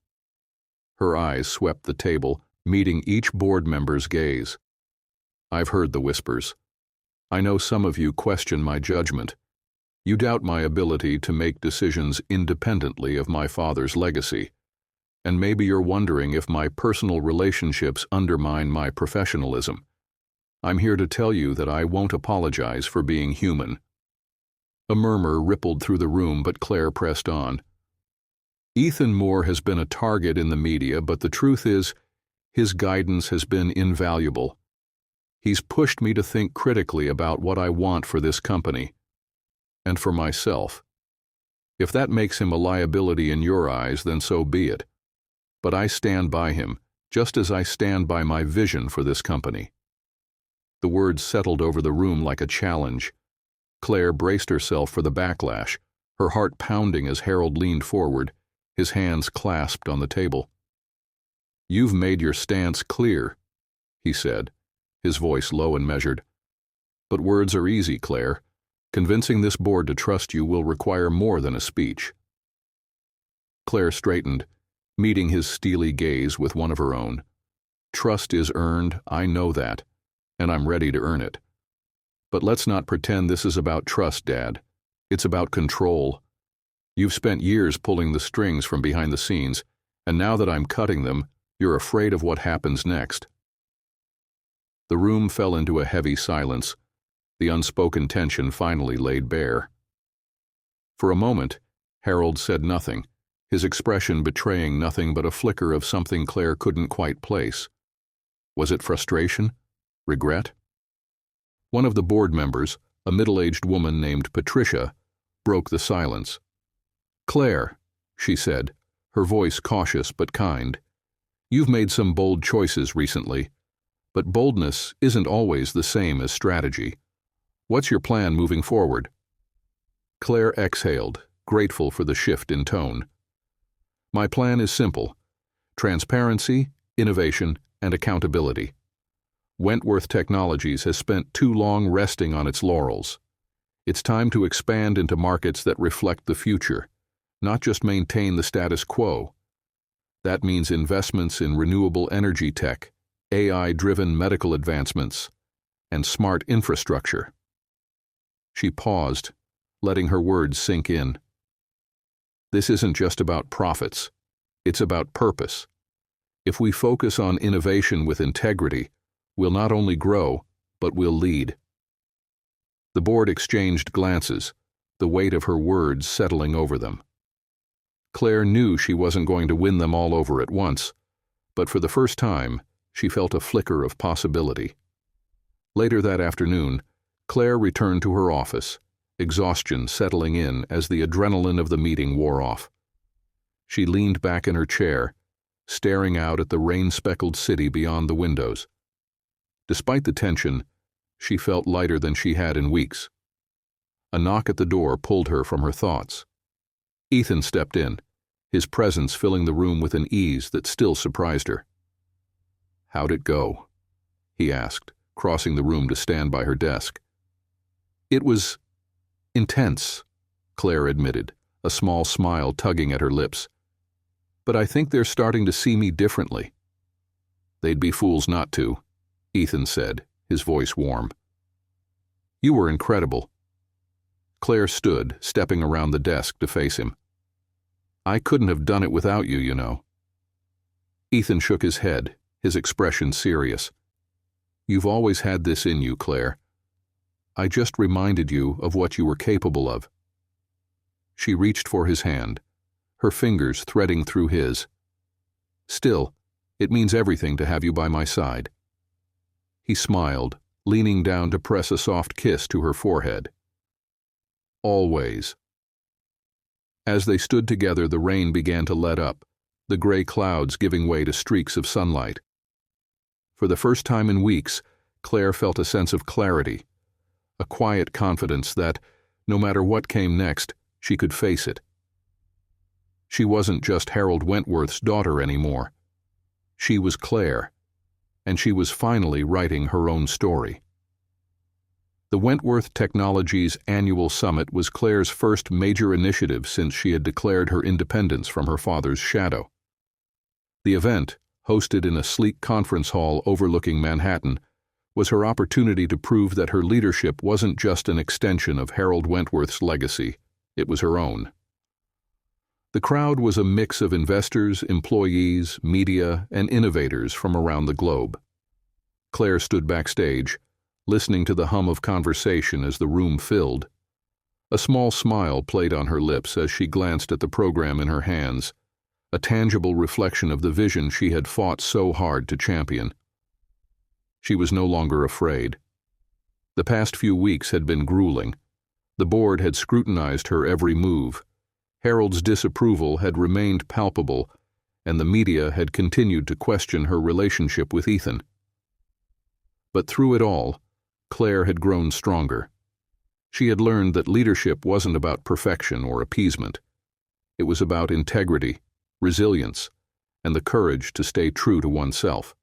Her eyes swept the table, meeting each board member's gaze. "I've heard the whispers. I know some of you question my judgment. You doubt my ability to make decisions independently of my father's legacy. And maybe you're wondering if my personal relationships undermine my professionalism. I'm here to tell you that I won't apologize for being human." A murmur rippled through the room, but Claire pressed on. "Ethan Moore has been a target in the media, but the truth is, his guidance has been invaluable. He's pushed me to think critically about what I want for this company, and for myself. If that makes him a liability in your eyes, then so be it. But I stand by him, just as I stand by my vision for this company." The words settled over the room like a challenge. Claire braced herself for the backlash, her heart pounding as Harold leaned forward, his hands clasped on the table. "You've made your stance clear," he said, his voice low and measured. "But words are easy, Claire. Convincing this board to trust you will require more than a speech." Claire straightened, meeting his steely gaze with one of her own. "Trust is earned, I know that, and I'm ready to earn it. But let's not pretend this is about trust, Dad. It's about control. You've spent years pulling the strings from behind the scenes, and now that I'm cutting them, you're afraid of what happens next." The room fell into a heavy silence, the unspoken tension finally laid bare. For a moment, Harold said nothing, his expression betraying nothing but a flicker of something Claire couldn't quite place. Was it frustration? Regret? One of the board members, a middle-aged woman named Patricia, broke the silence. "Claire," she said, her voice cautious but kind, "you've made some bold choices recently, but boldness isn't always the same as strategy. What's your plan moving forward?" Claire exhaled, grateful for the shift in tone. "My plan is simple: transparency, innovation, and accountability. Wentworth Technologies has spent too long resting on its laurels. It's time to expand into markets that reflect the future, not just maintain the status quo. That means investments in renewable energy tech, AI-driven medical advancements, and smart infrastructure." She paused, letting her words sink in. "This isn't just about profits. It's about purpose. If we focus on innovation with integrity, we'll not only grow, but we'll lead." The board exchanged glances, the weight of her words settling over them. Claire knew she wasn't going to win them all over at once, but for the first time, she felt a flicker of possibility. Later that afternoon, Claire returned to her office, exhaustion settling in as the adrenaline of the meeting wore off. She leaned back in her chair, staring out at the rain-speckled city beyond the windows. Despite the tension, she felt lighter than she had in weeks. A knock at the door pulled her from her thoughts. Ethan stepped in, his presence filling the room with an ease that still surprised her. "How'd it go?" he asked, crossing the room to stand by her desk. "It was intense," Claire admitted, a small smile tugging at her lips. "But I think they're starting to see me differently." "They'd be fools not to," Ethan said, his voice warm. "You were incredible." Claire stood, stepping around the desk to face him. "I couldn't have done it without you, you know." Ethan shook his head, his expression serious. "You've always had this in you, Claire. I just reminded you of what you were capable of." She reached for his hand, her fingers threading through his. "Still, it means everything to have you by my side." He smiled, leaning down to press a soft kiss to her forehead. "Always." As they stood together, the rain began to let up, the gray clouds giving way to streaks of sunlight. For the first time in weeks, Claire felt a sense of clarity, a quiet confidence that, no matter what came next, she could face it. She wasn't just Harold Wentworth's daughter anymore. She was Claire, and she was finally writing her own story. The Wentworth Technologies Annual Summit was Claire's first major initiative since she had declared her independence from her father's shadow. The event, hosted in a sleek conference hall overlooking Manhattan, was her opportunity to prove that her leadership wasn't just an extension of Harold Wentworth's legacy, it was her own. The crowd was a mix of investors, employees, media, and innovators from around the globe. Claire stood backstage, listening to the hum of conversation as the room filled. A small smile played on her lips as she glanced at the program in her hands, a tangible reflection of the vision she had fought so hard to champion. She was no longer afraid. The past few weeks had been grueling. The board had scrutinized her every move. Harold's disapproval had remained palpable, and the media had continued to question her relationship with Ethan. But through it all, Claire had grown stronger. She had learned that leadership wasn't about perfection or appeasement. It was about integrity, resilience, and the courage to stay true to oneself.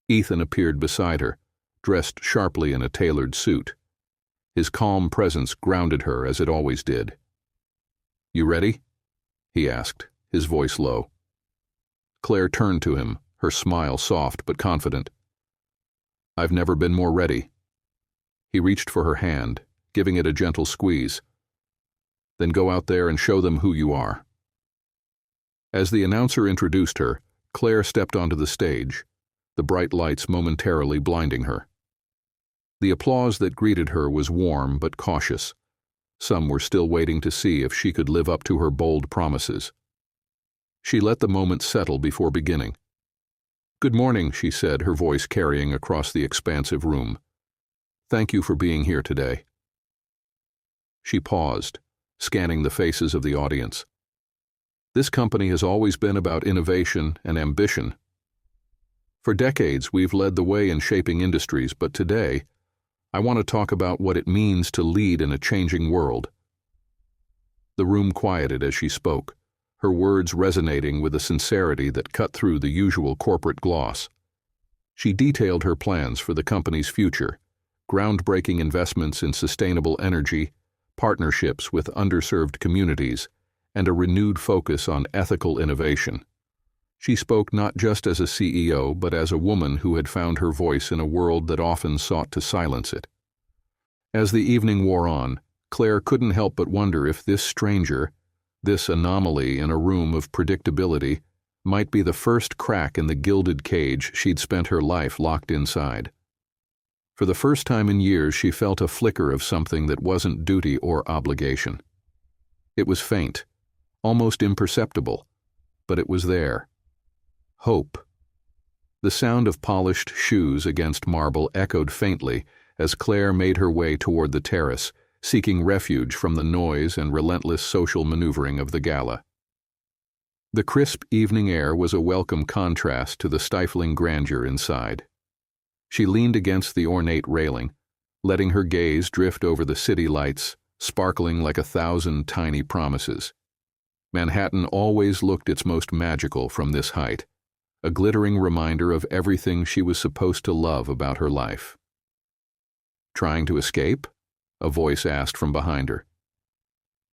Ethan appeared beside her, dressed sharply in a tailored suit. His calm presence grounded her as it always did. "You ready?" he asked, his voice low. Claire turned to him, her smile soft but confident. "I've never been more ready." He reached for her hand, giving it a gentle squeeze. "Then go out there and show them who you are." As the announcer introduced her, Claire stepped onto the stage, the bright lights momentarily blinding her. The applause that greeted her was warm but cautious. Some were still waiting to see if she could live up to her bold promises. She let the moment settle before beginning. "Good morning," she said, her voice carrying across the expansive room. "Thank you for being here today." She paused, scanning the faces of the audience. This company has always been about innovation and ambition. For decades, we've led the way in shaping industries, but today, I want to talk about what it means to lead in a changing world. The room quieted as she spoke, her words resonating with a sincerity that cut through the usual corporate gloss. She detailed her plans for the company's future, groundbreaking investments in sustainable energy, partnerships with underserved communities, and a renewed focus on ethical innovation. She spoke not just as a CEO, but as a woman who had found her voice in a world that often sought to silence it. As the evening wore on, Claire couldn't help but wonder if this stranger, this anomaly in a room of predictability, might be the first crack in the gilded cage she'd spent her life locked inside. For the first time in years, she felt a flicker of something that wasn't duty or obligation. It was faint, almost imperceptible, but it was there. Hope. The sound of polished shoes against marble echoed faintly as Claire made her way toward the terrace, seeking refuge from the noise and relentless social maneuvering of the gala. The crisp evening air was a welcome contrast to the stifling grandeur inside. She leaned against the ornate railing, letting her gaze drift over the city lights, sparkling like 1,000 tiny promises. Manhattan always looked its most magical from this height, a glittering reminder of everything she was supposed to love about her life. "Trying to escape?" a voice asked from behind her.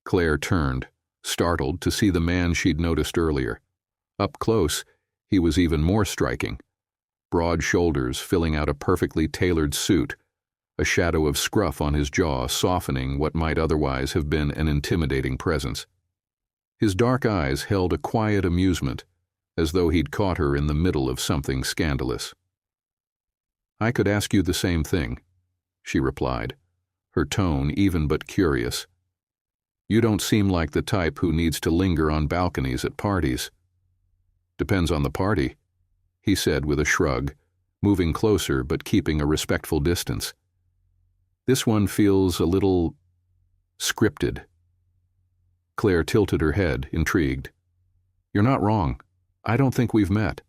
Claire turned, startled to see the man she'd noticed earlier. Up close, he was even more striking. Broad shoulders filling out a perfectly tailored suit, a shadow of scruff on his jaw softening what might otherwise have been an intimidating presence. His dark eyes held a quiet amusement, as though he'd caught her in the middle of something scandalous. "I could ask you the same thing," she replied, her tone even but curious. "You don't seem like the type who needs to linger on balconies at parties." "Depends on the party," he said with a shrug, moving closer but keeping a respectful distance. "This one feels a little scripted." Claire tilted her head, intrigued. "You're not wrong. I don't think we've met."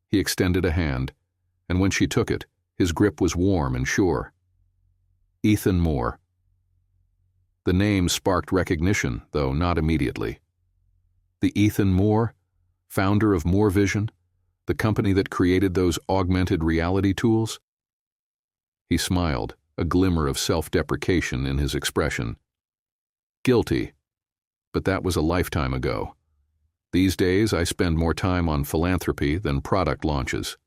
He extended a hand, and when she took it, his grip was warm and sure. Ethan Moore. The name sparked recognition, though not immediately. The Ethan Moore, founder of Moore Vision, the company that created those augmented reality tools? He smiled, a glimmer of self-deprecation in his expression. "Guilty, but that was a lifetime ago. These days, I spend more time on philanthropy than product launches."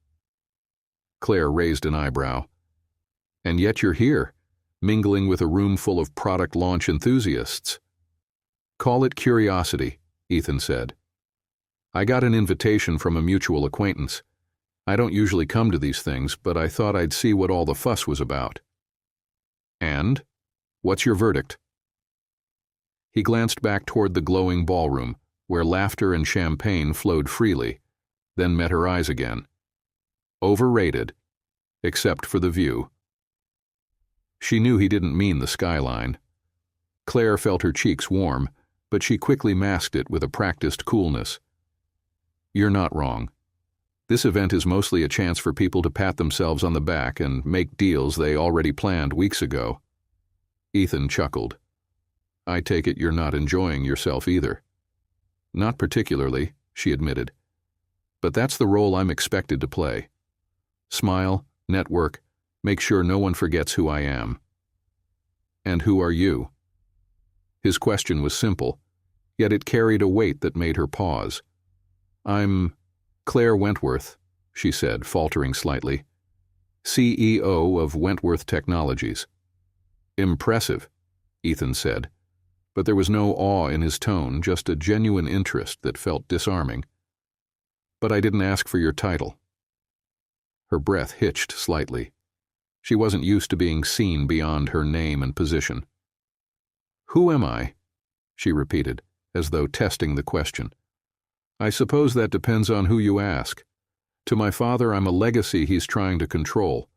Claire raised an eyebrow. "And yet you're here, mingling with a room full of product launch enthusiasts." "Call it curiosity," Ethan said. "I got an invitation from a mutual acquaintance. I don't usually come to these things, but I thought I'd see what all the fuss was about." "And? What's your verdict?" He glanced back toward the glowing ballroom, where laughter and champagne flowed freely, then met her eyes again. "Overrated, except for the view." She knew he didn't mean the skyline. Claire felt her cheeks warm, but she quickly masked it with a practiced coolness. "You're not wrong. This event is mostly a chance for people to pat themselves on the back and make deals they already planned weeks ago." Ethan chuckled. "I take it you're not enjoying yourself either." "Not particularly," she admitted. "But that's the role I'm expected to play. Smile, network, make sure no one forgets who I am." "And who are you?" His question was simple, yet it carried a weight that made her pause. "I'm Claire Wentworth," she said, faltering slightly. "CEO of Wentworth Technologies." "Impressive," Ethan said, but there was no awe in his tone, just a genuine interest that felt disarming. "But I didn't ask for your title." Her breath hitched slightly. She wasn't used to being seen beyond her name and position. "Who am I?" she repeated, as though testing the question. I suppose that depends on who you ask. To my father, I'm a legacy he's trying to control.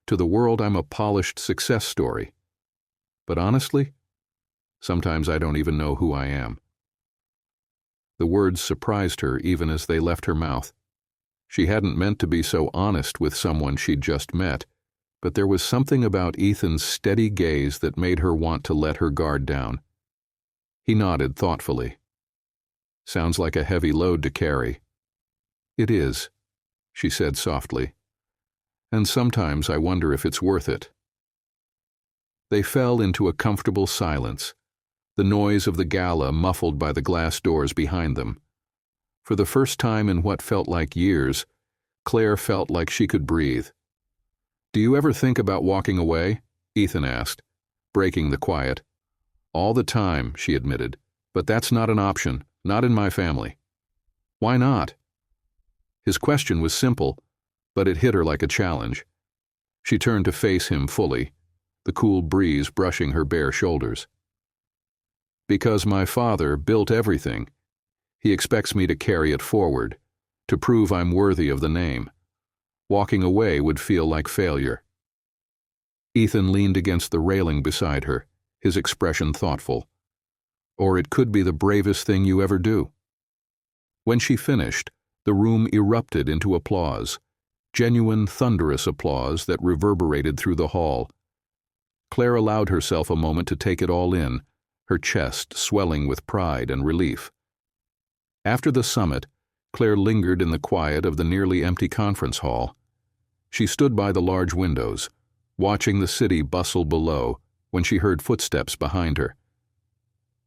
To the world, I'm a polished success story. But honestly, sometimes I don't even know who I am. The words surprised her even as they left her mouth. She hadn't meant to be so honest with someone she'd just met, but there was something about Ethan's steady gaze that made her want to let her guard down. He nodded thoughtfully. Sounds like a heavy load to carry. It is, she said softly. And sometimes I wonder if it's worth it. They fell into a comfortable silence, the noise of the gala muffled by the glass doors behind them. For the first time in what felt like years, Claire felt like she could breathe. Do you ever think about walking away? Ethan asked, breaking the quiet. All the time, she admitted, but that's not an option, not in my family. Why not? His question was simple, but it hit her like a challenge. She turned to face him fully, the cool breeze brushing her bare shoulders. Because my father built everything. He expects me to carry it forward, to prove I'm worthy of the name. Walking away would feel like failure. Ethan leaned against the railing beside her, his expression thoughtful. Or it could be the bravest thing you ever do. When she finished, the room erupted into applause, genuine, thunderous applause that reverberated through the hall. Claire allowed herself a moment to take it all in, her chest swelling with pride and relief. After the summit, Claire lingered in the quiet of the nearly empty conference hall. She stood by the large windows, watching the city bustle below, when she heard footsteps behind her.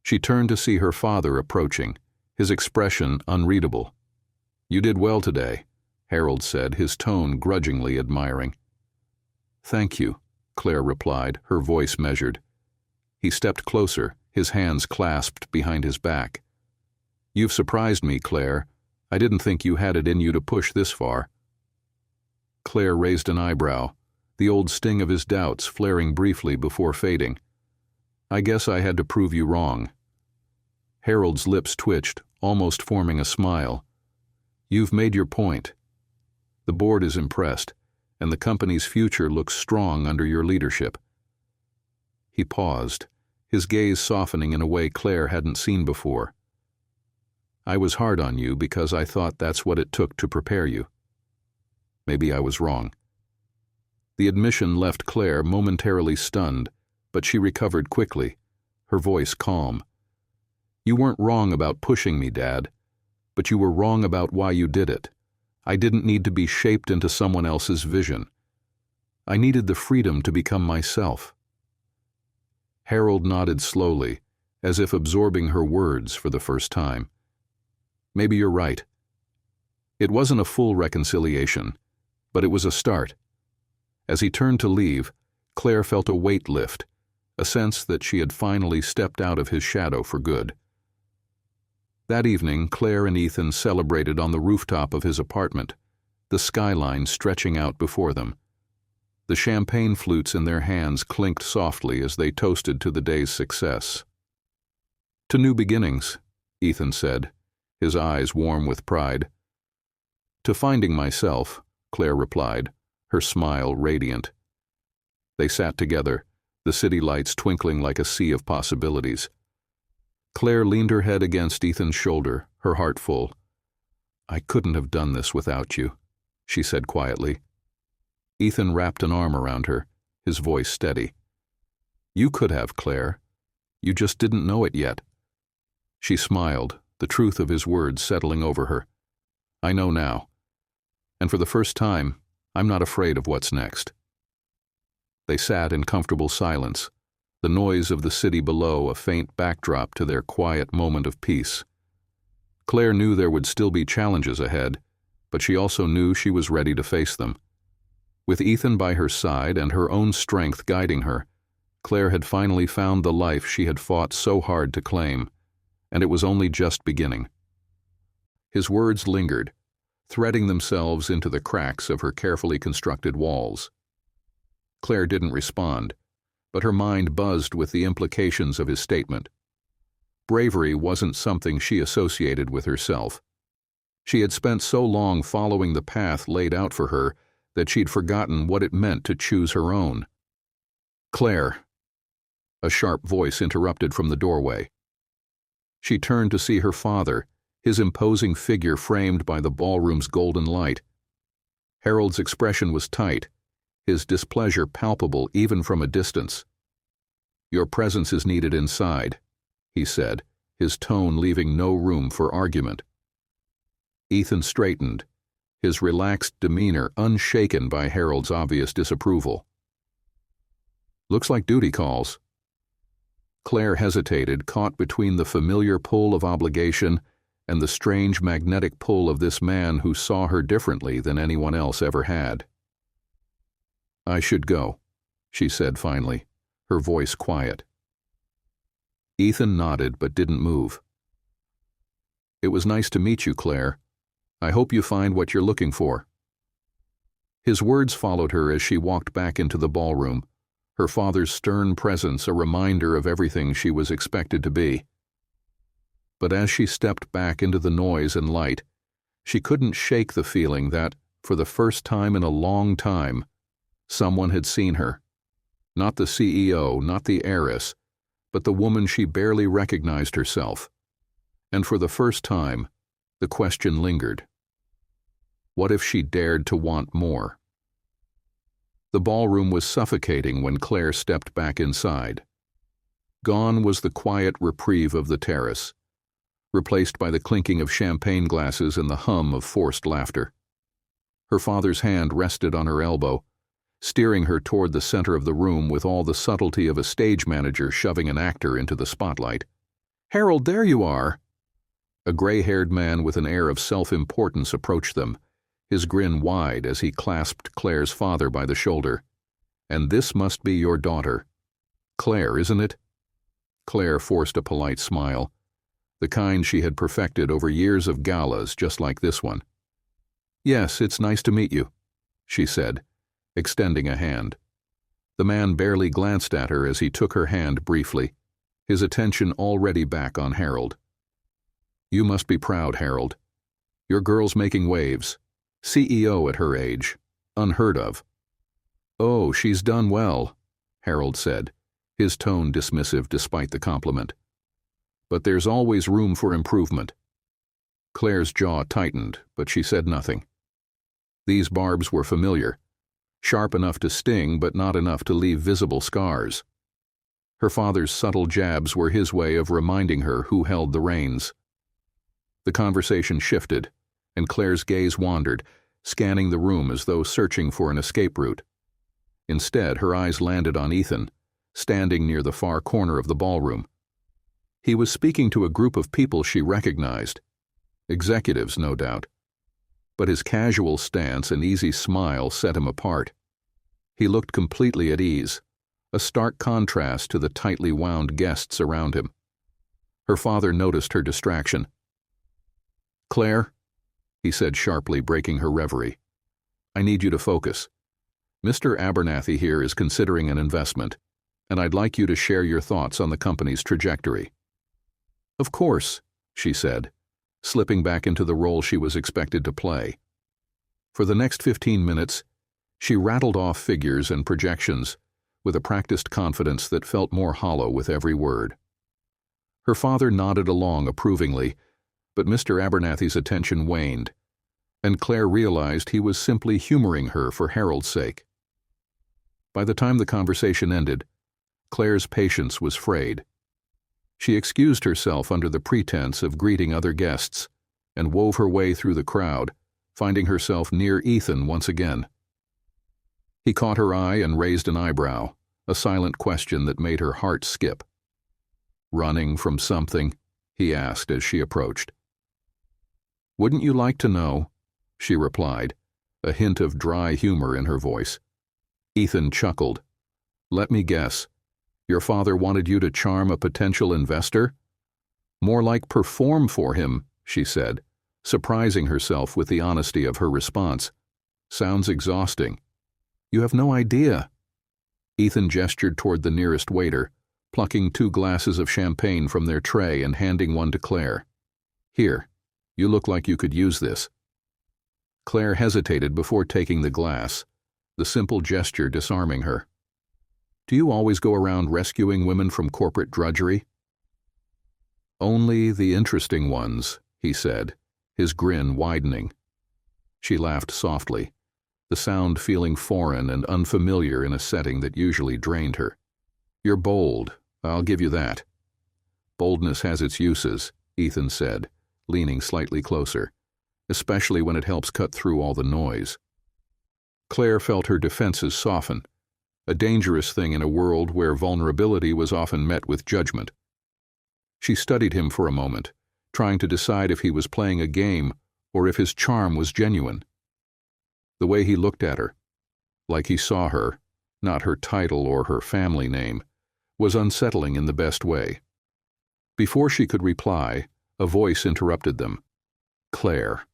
She turned to see her father approaching, his expression unreadable. You did well today, Harold said, his tone grudgingly admiring. Thank you, Claire replied, her voice measured. He stepped closer, his hands clasped behind his back. You've surprised me, Claire. I didn't think you had it in you to push this far. Claire raised an eyebrow, the old sting of his doubts flaring briefly before fading. I guess I had to prove you wrong. Harold's lips twitched, almost forming a smile. You've made your point. The board is impressed, and the company's future looks strong under your leadership. He paused, his gaze softening in a way Claire hadn't seen before. I was hard on you because I thought that's what it took to prepare you. Maybe I was wrong. The admission left Claire momentarily stunned, but she recovered quickly, her voice calm. You weren't wrong about pushing me, Dad, but you were wrong about why you did it. I didn't need to be shaped into someone else's vision. I needed the freedom to become myself. Harold nodded slowly, as if absorbing her words for the first time. Maybe you're right. It wasn't a full reconciliation, but it was a start. As he turned to leave, Claire felt a weight lift, a sense that she had finally stepped out of his shadow for good. That evening, Claire and Ethan celebrated on the rooftop of his apartment, the skyline stretching out before them. The champagne flutes in their hands clinked softly as they toasted to the day's success. To new beginnings, Ethan said, his eyes warm with pride. To finding myself, Claire replied, her smile radiant. They sat together, the city lights twinkling like a sea of possibilities. Claire leaned her head against Ethan's shoulder, her heart full. I couldn't have done this without you, she said quietly. Ethan wrapped an arm around her, his voice steady. You could have, Claire. You just didn't know it yet. She smiled, the truth of his words settling over her. I know now. And for the first time, I'm not afraid of what's next. They sat in comfortable silence, the noise of the city below a faint backdrop to their quiet moment of peace. Claire knew there would still be challenges ahead, but she also knew she was ready to face them. With Ethan by her side and her own strength guiding her, Claire had finally found the life she had fought so hard to claim, and it was only just beginning. His words lingered, threading themselves into the cracks of her carefully constructed walls. Claire didn't respond, but her mind buzzed with the implications of his statement. Bravery wasn't something she associated with herself. She had spent so long following the path laid out for her that she'd forgotten what it meant to choose her own. "Claire," a sharp voice interrupted from the doorway. She turned to see her father, his imposing figure framed by the ballroom's golden light. Harold's expression was tight, his displeasure palpable even from a distance. "Your presence is needed inside," he said, his tone leaving no room for argument. Ethan straightened, his relaxed demeanor unshaken by Harold's obvious disapproval. "Looks like duty calls." Claire hesitated, caught between the familiar pull of obligation and the strange magnetic pull of this man who saw her differently than anyone else ever had. "I should go," she said finally, her voice quiet. Ethan nodded but didn't move. "It was nice to meet you, Claire. I hope you find what you're looking for." His words followed her as she walked back into the ballroom, her father's stern presence a reminder of everything she was expected to be. But as she stepped back into the noise and light, she couldn't shake the feeling that, for the first time in a long time, someone had seen her. Not the CEO, not the heiress, but the woman she barely recognized herself. And for the first time, the question lingered. What if she dared to want more? The ballroom was suffocating when Claire stepped back inside. Gone was the quiet reprieve of the terrace, replaced by the clinking of champagne glasses and the hum of forced laughter. Her father's hand rested on her elbow, steering her toward the center of the room with all the subtlety of a stage manager shoving an actor into the spotlight. "Harold, there you are!" A gray-haired man with an air of self-importance approached them, his grin wide as he clasped Claire's father by the shoulder. "And this must be your daughter. Claire, isn't it?" Claire forced a polite smile, the kind she had perfected over years of galas just like this one. "Yes, it's nice to meet you," she said, extending a hand. The man barely glanced at her as he took her hand briefly, his attention already back on Harold. "You must be proud, Harold. Your girl's making waves. CEO at her age. Unheard of." "Oh, she's done well," Harold said, his tone dismissive despite the compliment. "But there's always room for improvement." Claire's jaw tightened, but she said nothing. These barbs were familiar, sharp enough to sting but not enough to leave visible scars. Her father's subtle jabs were his way of reminding her who held the reins. The conversation shifted, and Claire's gaze wandered, scanning the room as though searching for an escape route. Instead, her eyes landed on Ethan, standing near the far corner of the ballroom. He was speaking to a group of people she recognized. Executives, no doubt. But his casual stance and easy smile set him apart. He looked completely at ease, a stark contrast to the tightly wound guests around him. Her father noticed her distraction. "Claire," he said sharply, breaking her reverie, "I need you to focus. Mr. Abernathy here is considering an investment, and I'd like you to share your thoughts on the company's trajectory." "Of course," she said, slipping back into the role she was expected to play. For the next 15 minutes, she rattled off figures and projections with a practiced confidence that felt more hollow with every word. Her father nodded along approvingly, but Mr. Abernathy's attention waned, and Claire realized he was simply humoring her for Harold's sake. By the time the conversation ended, Claire's patience was frayed. She excused herself under the pretense of greeting other guests and wove her way through the crowd, finding herself near Ethan once again. He caught her eye and raised an eyebrow, a silent question that made her heart skip. "Running from something?" he asked as she approached. "Wouldn't you like to know?" she replied, a hint of dry humor in her voice. Ethan chuckled. "Let me guess. Your father wanted you to charm a potential investor?" "More like perform for him," she said, surprising herself with the honesty of her response. "Sounds exhausting." "You have no idea." Ethan gestured toward the nearest waiter, plucking 2 glasses of champagne from their tray and handing one to Claire. "Here, You look like you could use this." Claire hesitated before taking the glass, the simple gesture disarming her. "Do you always go around rescuing women from corporate drudgery?" "Only the interesting ones," he said, his grin widening. She laughed softly, the sound feeling foreign and unfamiliar in a setting that usually drained her. "You're bold, I'll give you that." "Boldness has its uses," Ethan said, leaning slightly closer, "especially when it helps cut through all the noise." Claire felt her defenses soften, a dangerous thing in a world where vulnerability was often met with judgment. She studied him for a moment, trying to decide if he was playing a game or if his charm was genuine. The way he looked at her, like he saw her, not her title or her family name, was unsettling in the best way. Before she could reply, a voice interrupted them. "Claire."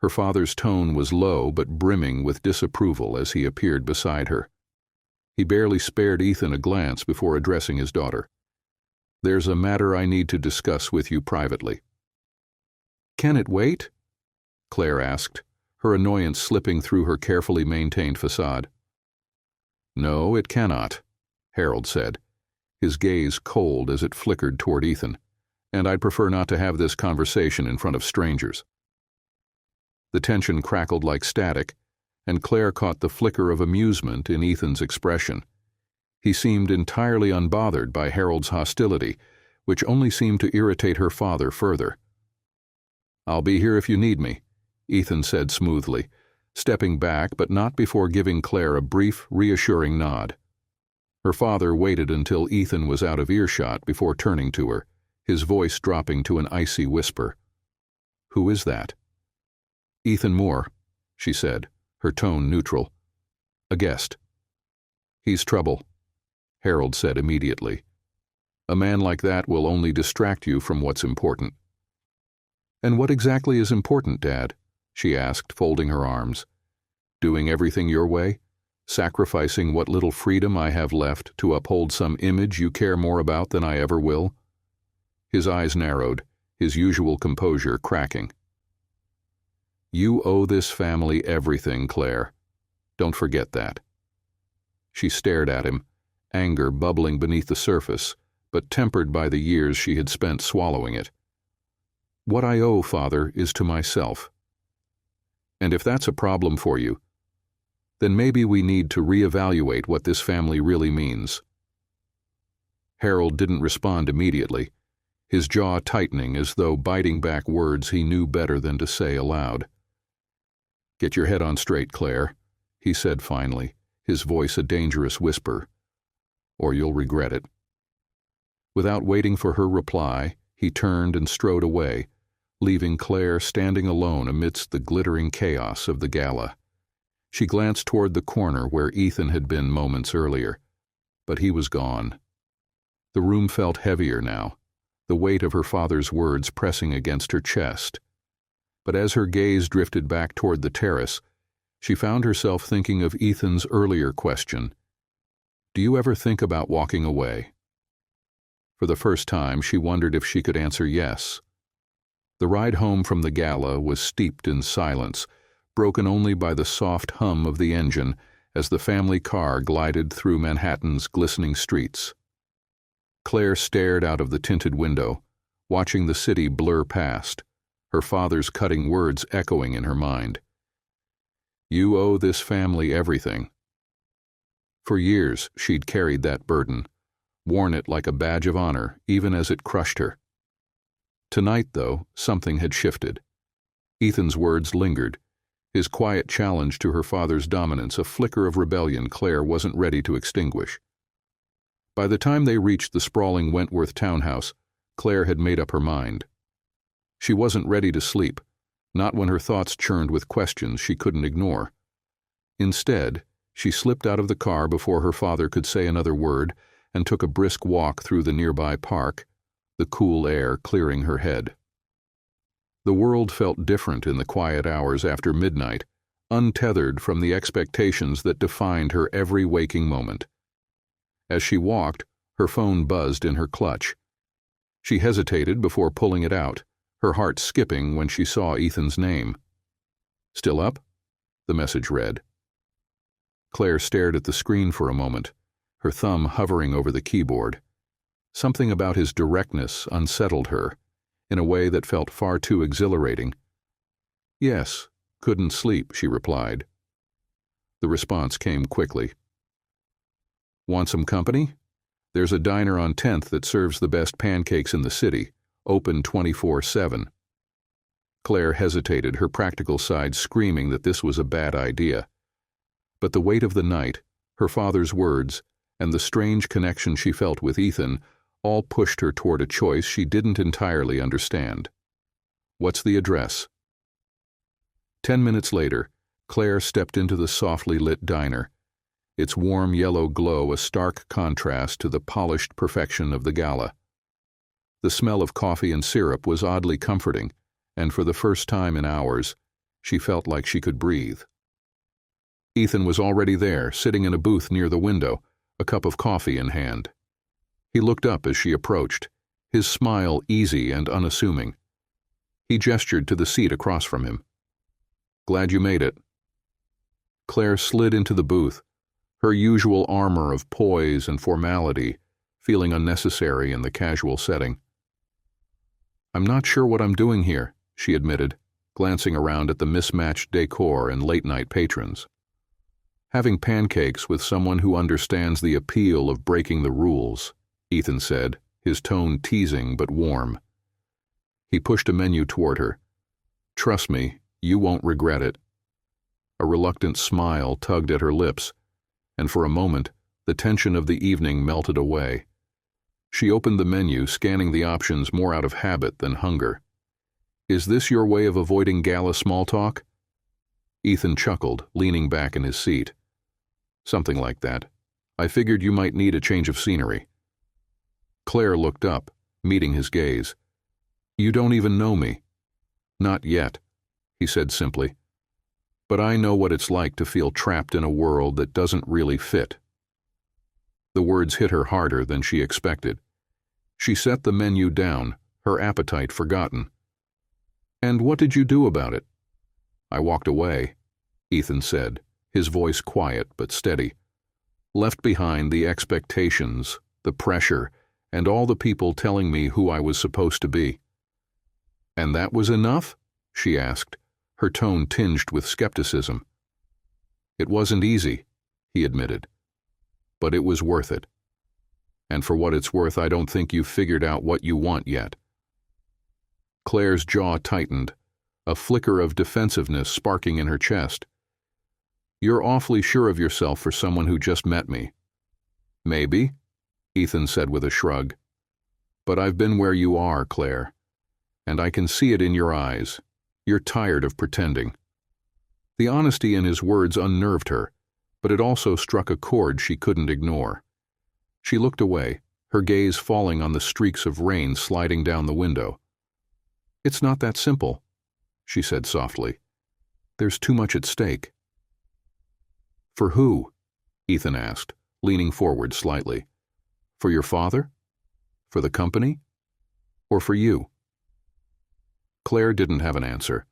Her father's tone was low but brimming with disapproval as he appeared beside her. He barely spared Ethan a glance before addressing his daughter. "There's a matter I need to discuss with you privately." "Can it wait?" Claire asked, her annoyance slipping through her carefully maintained facade. "No, it cannot," Harold said, his gaze cold as it flickered toward Ethan, "and I'd prefer not to have this conversation in front of strangers." The tension crackled like static, and Claire caught the flicker of amusement in Ethan's expression. He seemed entirely unbothered by Harold's hostility, which only seemed to irritate her father further. "I'll be here if you need me," Ethan said smoothly, stepping back but not before giving Claire a brief, reassuring nod. Her father waited until Ethan was out of earshot before turning to her, his voice dropping to an icy whisper. "Who is that?" "Ethan Moore," she said, her tone neutral. "A guest." "He's trouble," Harold said immediately. "A man like that will only distract you from what's important." "And what exactly is important, Dad?" she asked, folding her arms. "Doing everything your way? Sacrificing what little freedom I have left to uphold some image you care more about than I ever will?" His eyes narrowed, his usual composure cracking. "You owe this family everything, Claire. Don't forget that." She stared at him, anger bubbling beneath the surface, but tempered by the years she had spent swallowing it. "What I owe, Father, is to myself. And if that's a problem for you, then maybe we need to reevaluate what this family really means." Harold didn't respond immediately, his jaw tightening as though biting back words he knew better than to say aloud. "Get your head on straight, Claire," he said finally, his voice a dangerous whisper, "or you'll regret it." Without waiting for her reply, he turned and strode away, leaving Claire standing alone amidst the glittering chaos of the gala. She glanced toward the corner where Ethan had been moments earlier, but he was gone. The room felt heavier now, the weight of her father's words pressing against her chest. But as her gaze drifted back toward the terrace, she found herself thinking of Ethan's earlier question, "Do you ever think about walking away?" For the first time, she wondered if she could answer yes. The ride home from the gala was steeped in silence, broken only by the soft hum of the engine as the family car glided through Manhattan's glistening streets. Claire stared out of the tinted window, watching the city blur past, her father's cutting words echoing in her mind. "You owe this family everything." For years she'd carried that burden, worn it like a badge of honor, even as it crushed her. Tonight, though, something had shifted. Ethan's words lingered, his quiet challenge to her father's dominance a flicker of rebellion Claire wasn't ready to extinguish. By the time they reached the sprawling Wentworth townhouse, Claire had made up her mind. She wasn't ready to sleep, not when her thoughts churned with questions she couldn't ignore. Instead, she slipped out of the car before her father could say another word and took a brisk walk through the nearby park, the cool air clearing her head. The world felt different in the quiet hours after midnight, untethered from the expectations that defined her every waking moment. As she walked, her phone buzzed in her clutch. She hesitated before pulling it out, her heart skipping when she saw Ethan's name. "Still up?" the message read. Claire stared at the screen for a moment, her thumb hovering over the keyboard. Something about his directness unsettled her, in a way that felt far too exhilarating. "Yes, couldn't sleep," she replied. The response came quickly. "Want some company? There's a diner on 10th that serves the best pancakes in the city, open 24/7. Claire hesitated, her practical side screaming that this was a bad idea. But the weight of the night, her father's words, and the strange connection she felt with Ethan all pushed her toward a choice she didn't entirely understand. "What's the address?" 10 minutes later, Claire stepped into the softly lit diner, its warm yellow glow a stark contrast to the polished perfection of the gala. The smell of coffee and syrup was oddly comforting, and for the first time in hours, she felt like she could breathe. Ethan was already there, sitting in a booth near the window, a cup of coffee in hand. He looked up as she approached, his smile easy and unassuming. He gestured to the seat across from him. "Glad you made it." Claire slid into the booth, her usual armor of poise and formality feeling unnecessary in the casual setting. "I'm not sure what I'm doing here," she admitted, glancing around at the mismatched decor and late-night patrons. "Having pancakes with someone who understands the appeal of breaking the rules," Ethan said, his tone teasing but warm. He pushed a menu toward her. "Trust me, you won't regret it." A reluctant smile tugged at her lips, and for a moment, the tension of the evening melted away. She opened the menu, scanning the options more out of habit than hunger. "Is this your way of avoiding gala small talk?" Ethan chuckled, leaning back in his seat. "Something like that. I figured you might need a change of scenery." Claire looked up, meeting his gaze. "You don't even know me." "Not yet," he said simply. "But I know what it's like to feel trapped in a world that doesn't really fit." The words hit her harder than she expected. She set the menu down, her appetite forgotten. "And what did you do about it?" "I walked away," Ethan said, his voice quiet but steady. "Left behind the expectations, the pressure, and all the people telling me who I was supposed to be." "And that was enough?" she asked, her tone tinged with skepticism. "It wasn't easy," he admitted. "But it was worth it. And for what it's worth, I don't think you've figured out what you want yet." Claire's jaw tightened, a flicker of defensiveness sparking in her chest. "You're awfully sure of yourself for someone who just met me." "Maybe," Ethan said with a shrug. "But I've been where you are, Claire, and I can see it in your eyes. You're tired of pretending." The honesty in his words unnerved her, but it also struck a chord she couldn't ignore. She looked away, her gaze falling on the streaks of rain sliding down the window. "It's not that simple," she said softly. "There's too much at stake." "For who?" Ethan asked, leaning forward slightly. "For your father? For the company? Or for you?" Claire didn't have an answer.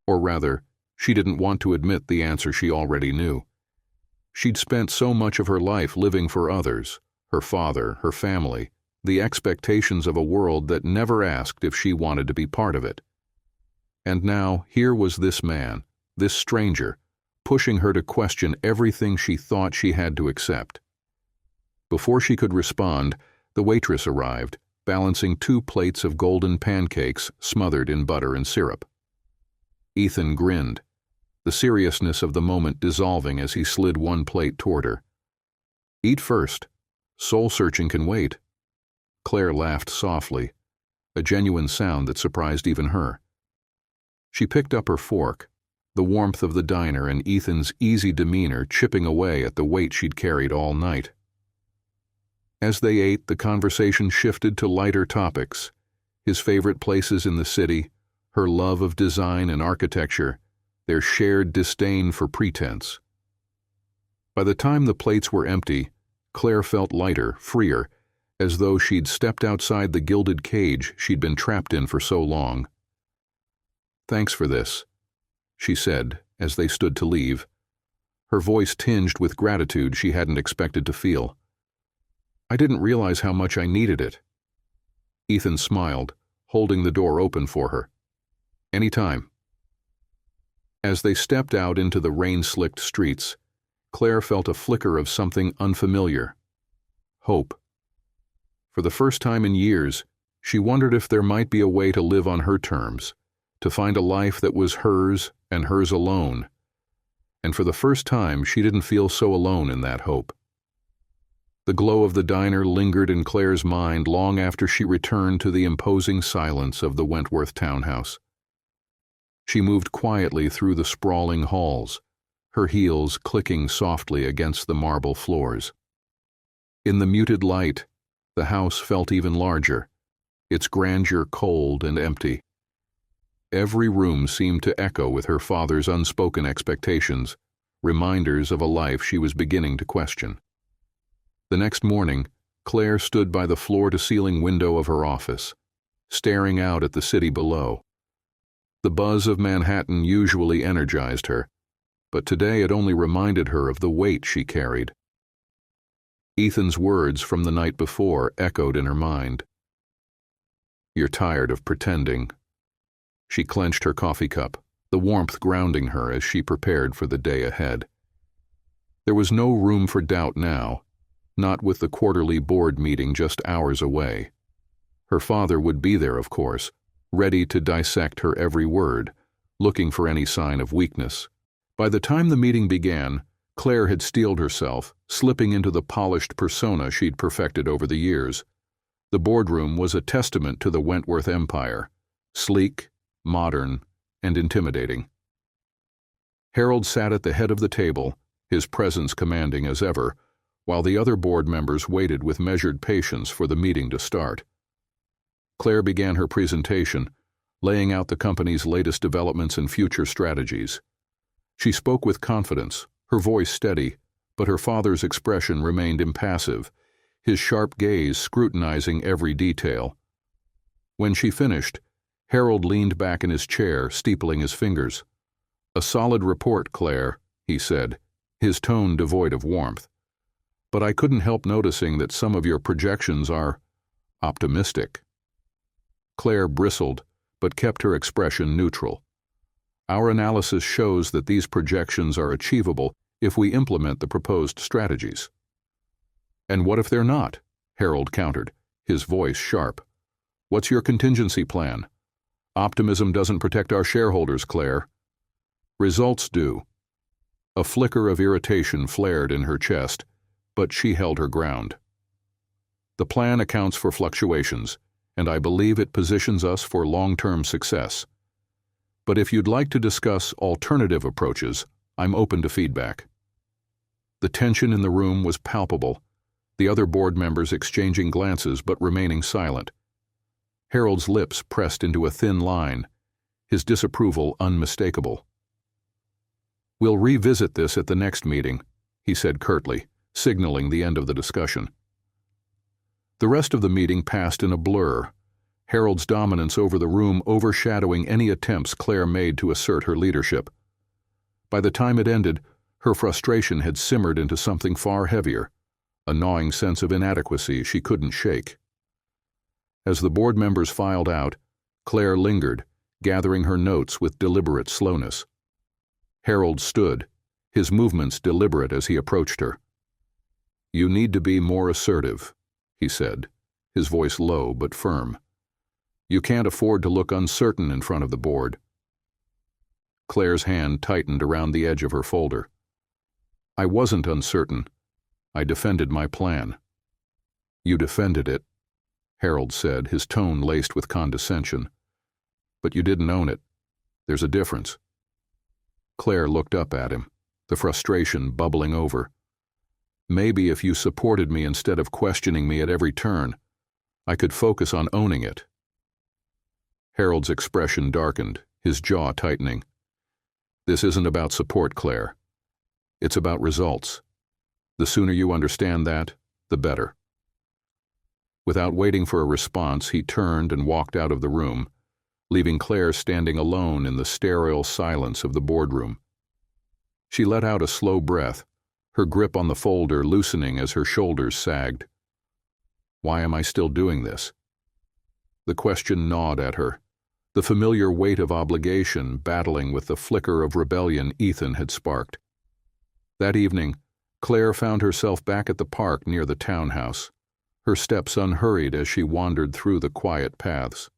Or rather, she didn't want to admit the answer she already knew. She'd spent so much of her life living for others, her father, her family, the expectations of a world that never asked if she wanted to be part of it. And now, here was this man, this stranger, pushing her to question everything she thought she had to accept. Before she could respond, the waitress arrived, balancing 2 plates of golden pancakes smothered in butter and syrup. Ethan grinned, the seriousness of the moment dissolving as he slid 1 plate toward her. "Eat first. Soul-searching can wait." Claire laughed softly, a genuine sound that surprised even her. She picked up her fork, the warmth of the diner and Ethan's easy demeanor chipping away at the weight she'd carried all night. As they ate, the conversation shifted to lighter topics, his favorite places in the city, her love of design and architecture, their shared disdain for pretense. By the time the plates were empty, Claire felt lighter, freer, as though she'd stepped outside the gilded cage she'd been trapped in for so long, "Thanks for this," she said as they stood to leave, her voice tinged with gratitude she hadn't expected to feel. "I didn't realize how much I needed it." Ethan smiled, holding the door open for her. "Anytime." As they stepped out into the rain-slicked streets, Claire felt a flicker of something unfamiliar. Hope. For the first time in years, she wondered if there might be a way to live on her terms, to find a life that was hers and hers alone. And for the first time, she didn't feel so alone in that hope. The glow of the diner lingered in Claire's mind long after she returned to the imposing silence of the Wentworth townhouse. She moved quietly through the sprawling halls, her heels clicking softly against the marble floors. In the muted light, the house felt even larger, its grandeur cold and empty. Every room seemed to echo with her father's unspoken expectations, reminders of a life she was beginning to question. The next morning, Claire stood by the floor-to-ceiling window of her office, staring out at the city below. The buzz of Manhattan usually energized her, but today it only reminded her of the weight she carried. Ethan's words from the night before echoed in her mind. "You're tired of pretending." She clenched her coffee cup, the warmth grounding her as she prepared for the day ahead. There was no room for doubt now, not with the quarterly board meeting just hours away. Her father would be there, of course, ready to dissect her every word, looking for any sign of weakness. By the time the meeting began, Claire had steeled herself, slipping into the polished persona she'd perfected over the years. The boardroom was a testament to the Wentworth empire, sleek, modern, and intimidating. Harold sat at the head of the table, his presence commanding as ever, while the other board members waited with measured patience for the meeting to start. Claire began her presentation, laying out the company's latest developments and future strategies. She spoke with confidence, her voice steady, but her father's expression remained impassive, his sharp gaze scrutinizing every detail. When she finished, Harold leaned back in his chair, steepling his fingers. "A solid report, Claire," he said, his tone devoid of warmth. "But I couldn't help noticing that some of your projections are optimistic." Claire bristled, but kept her expression neutral. "Our analysis shows that these projections are achievable if we implement the proposed strategies." "And what if they're not?" Harold countered, his voice sharp. "What's your contingency plan?" "Optimism doesn't protect our shareholders, Claire." "Results do." A flicker of irritation flared in her chest, but she held her ground. "The plan accounts for fluctuations, and I believe it positions us for long-term success. But if you'd like to discuss alternative approaches, I'm open to feedback." The tension in the room was palpable, the other board members exchanging glances but remaining silent. Harold's lips pressed into a thin line, his disapproval unmistakable. "We'll revisit this at the next meeting," he said curtly, signaling the end of the discussion. The rest of the meeting passed in a blur, Harold's dominance over the room overshadowing any attempts Claire made to assert her leadership. By the time it ended, her frustration had simmered into something far heavier, a gnawing sense of inadequacy she couldn't shake. As the board members filed out, Claire lingered, gathering her notes with deliberate slowness. Harold stood, his movements deliberate as he approached her. "You need to be more assertive," he said, his voice low but firm. "You can't afford to look uncertain in front of the board." Claire's hand tightened around the edge of her folder. "I wasn't uncertain. I defended my plan." "You defended it," Harold said, his tone laced with condescension. "But you didn't own it. There's a difference." Claire looked up at him, the frustration bubbling over. "Maybe if you supported me instead of questioning me at every turn, I could focus on owning it." Harold's expression darkened, his jaw tightening. "This isn't about support, Claire. It's about results. The sooner you understand that, the better." Without waiting for a response, he turned and walked out of the room, leaving Claire standing alone in the sterile silence of the boardroom. She let out a slow breath, her grip on the folder loosening as her shoulders sagged. Why am I still doing this? The question gnawed at her, the familiar weight of obligation battling with the flicker of rebellion Ethan had sparked. That evening, Claire found herself back at the park near the townhouse, her steps unhurried as she wandered through the quiet paths.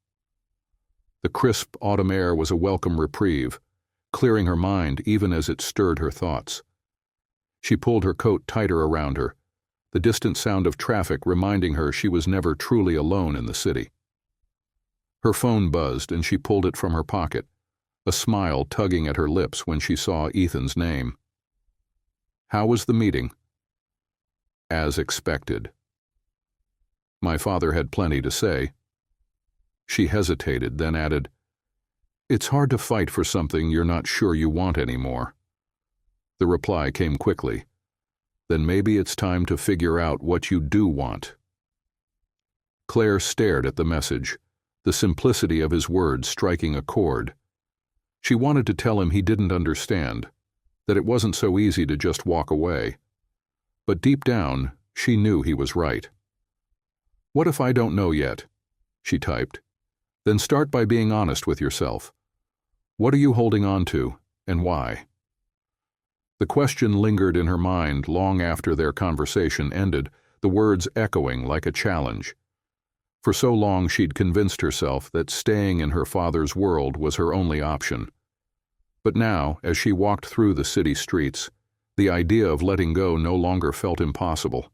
The crisp autumn air was a welcome reprieve, clearing her mind even as it stirred her thoughts. She pulled her coat tighter around her, the distant sound of traffic reminding her she was never truly alone in the city. Her phone buzzed and she pulled it from her pocket, a smile tugging at her lips when she saw Ethan's name. How was the meeting? As expected. My father had plenty to say. She hesitated, then added, It's hard to fight for something you're not sure you want anymore. The reply came quickly. Then maybe it's time to figure out what you do want. Claire stared at the message, the simplicity of his words striking a chord. She wanted to tell him he didn't understand, that it wasn't so easy to just walk away. But deep down, she knew he was right. What if I don't know yet? She typed. Then start by being honest with yourself. What are you holding on to, and why? The question lingered in her mind long after their conversation ended, the words echoing like a challenge. For so long she'd convinced herself that staying in her father's world was her only option. But now, as she walked through the city streets, the idea of letting go no longer felt impossible.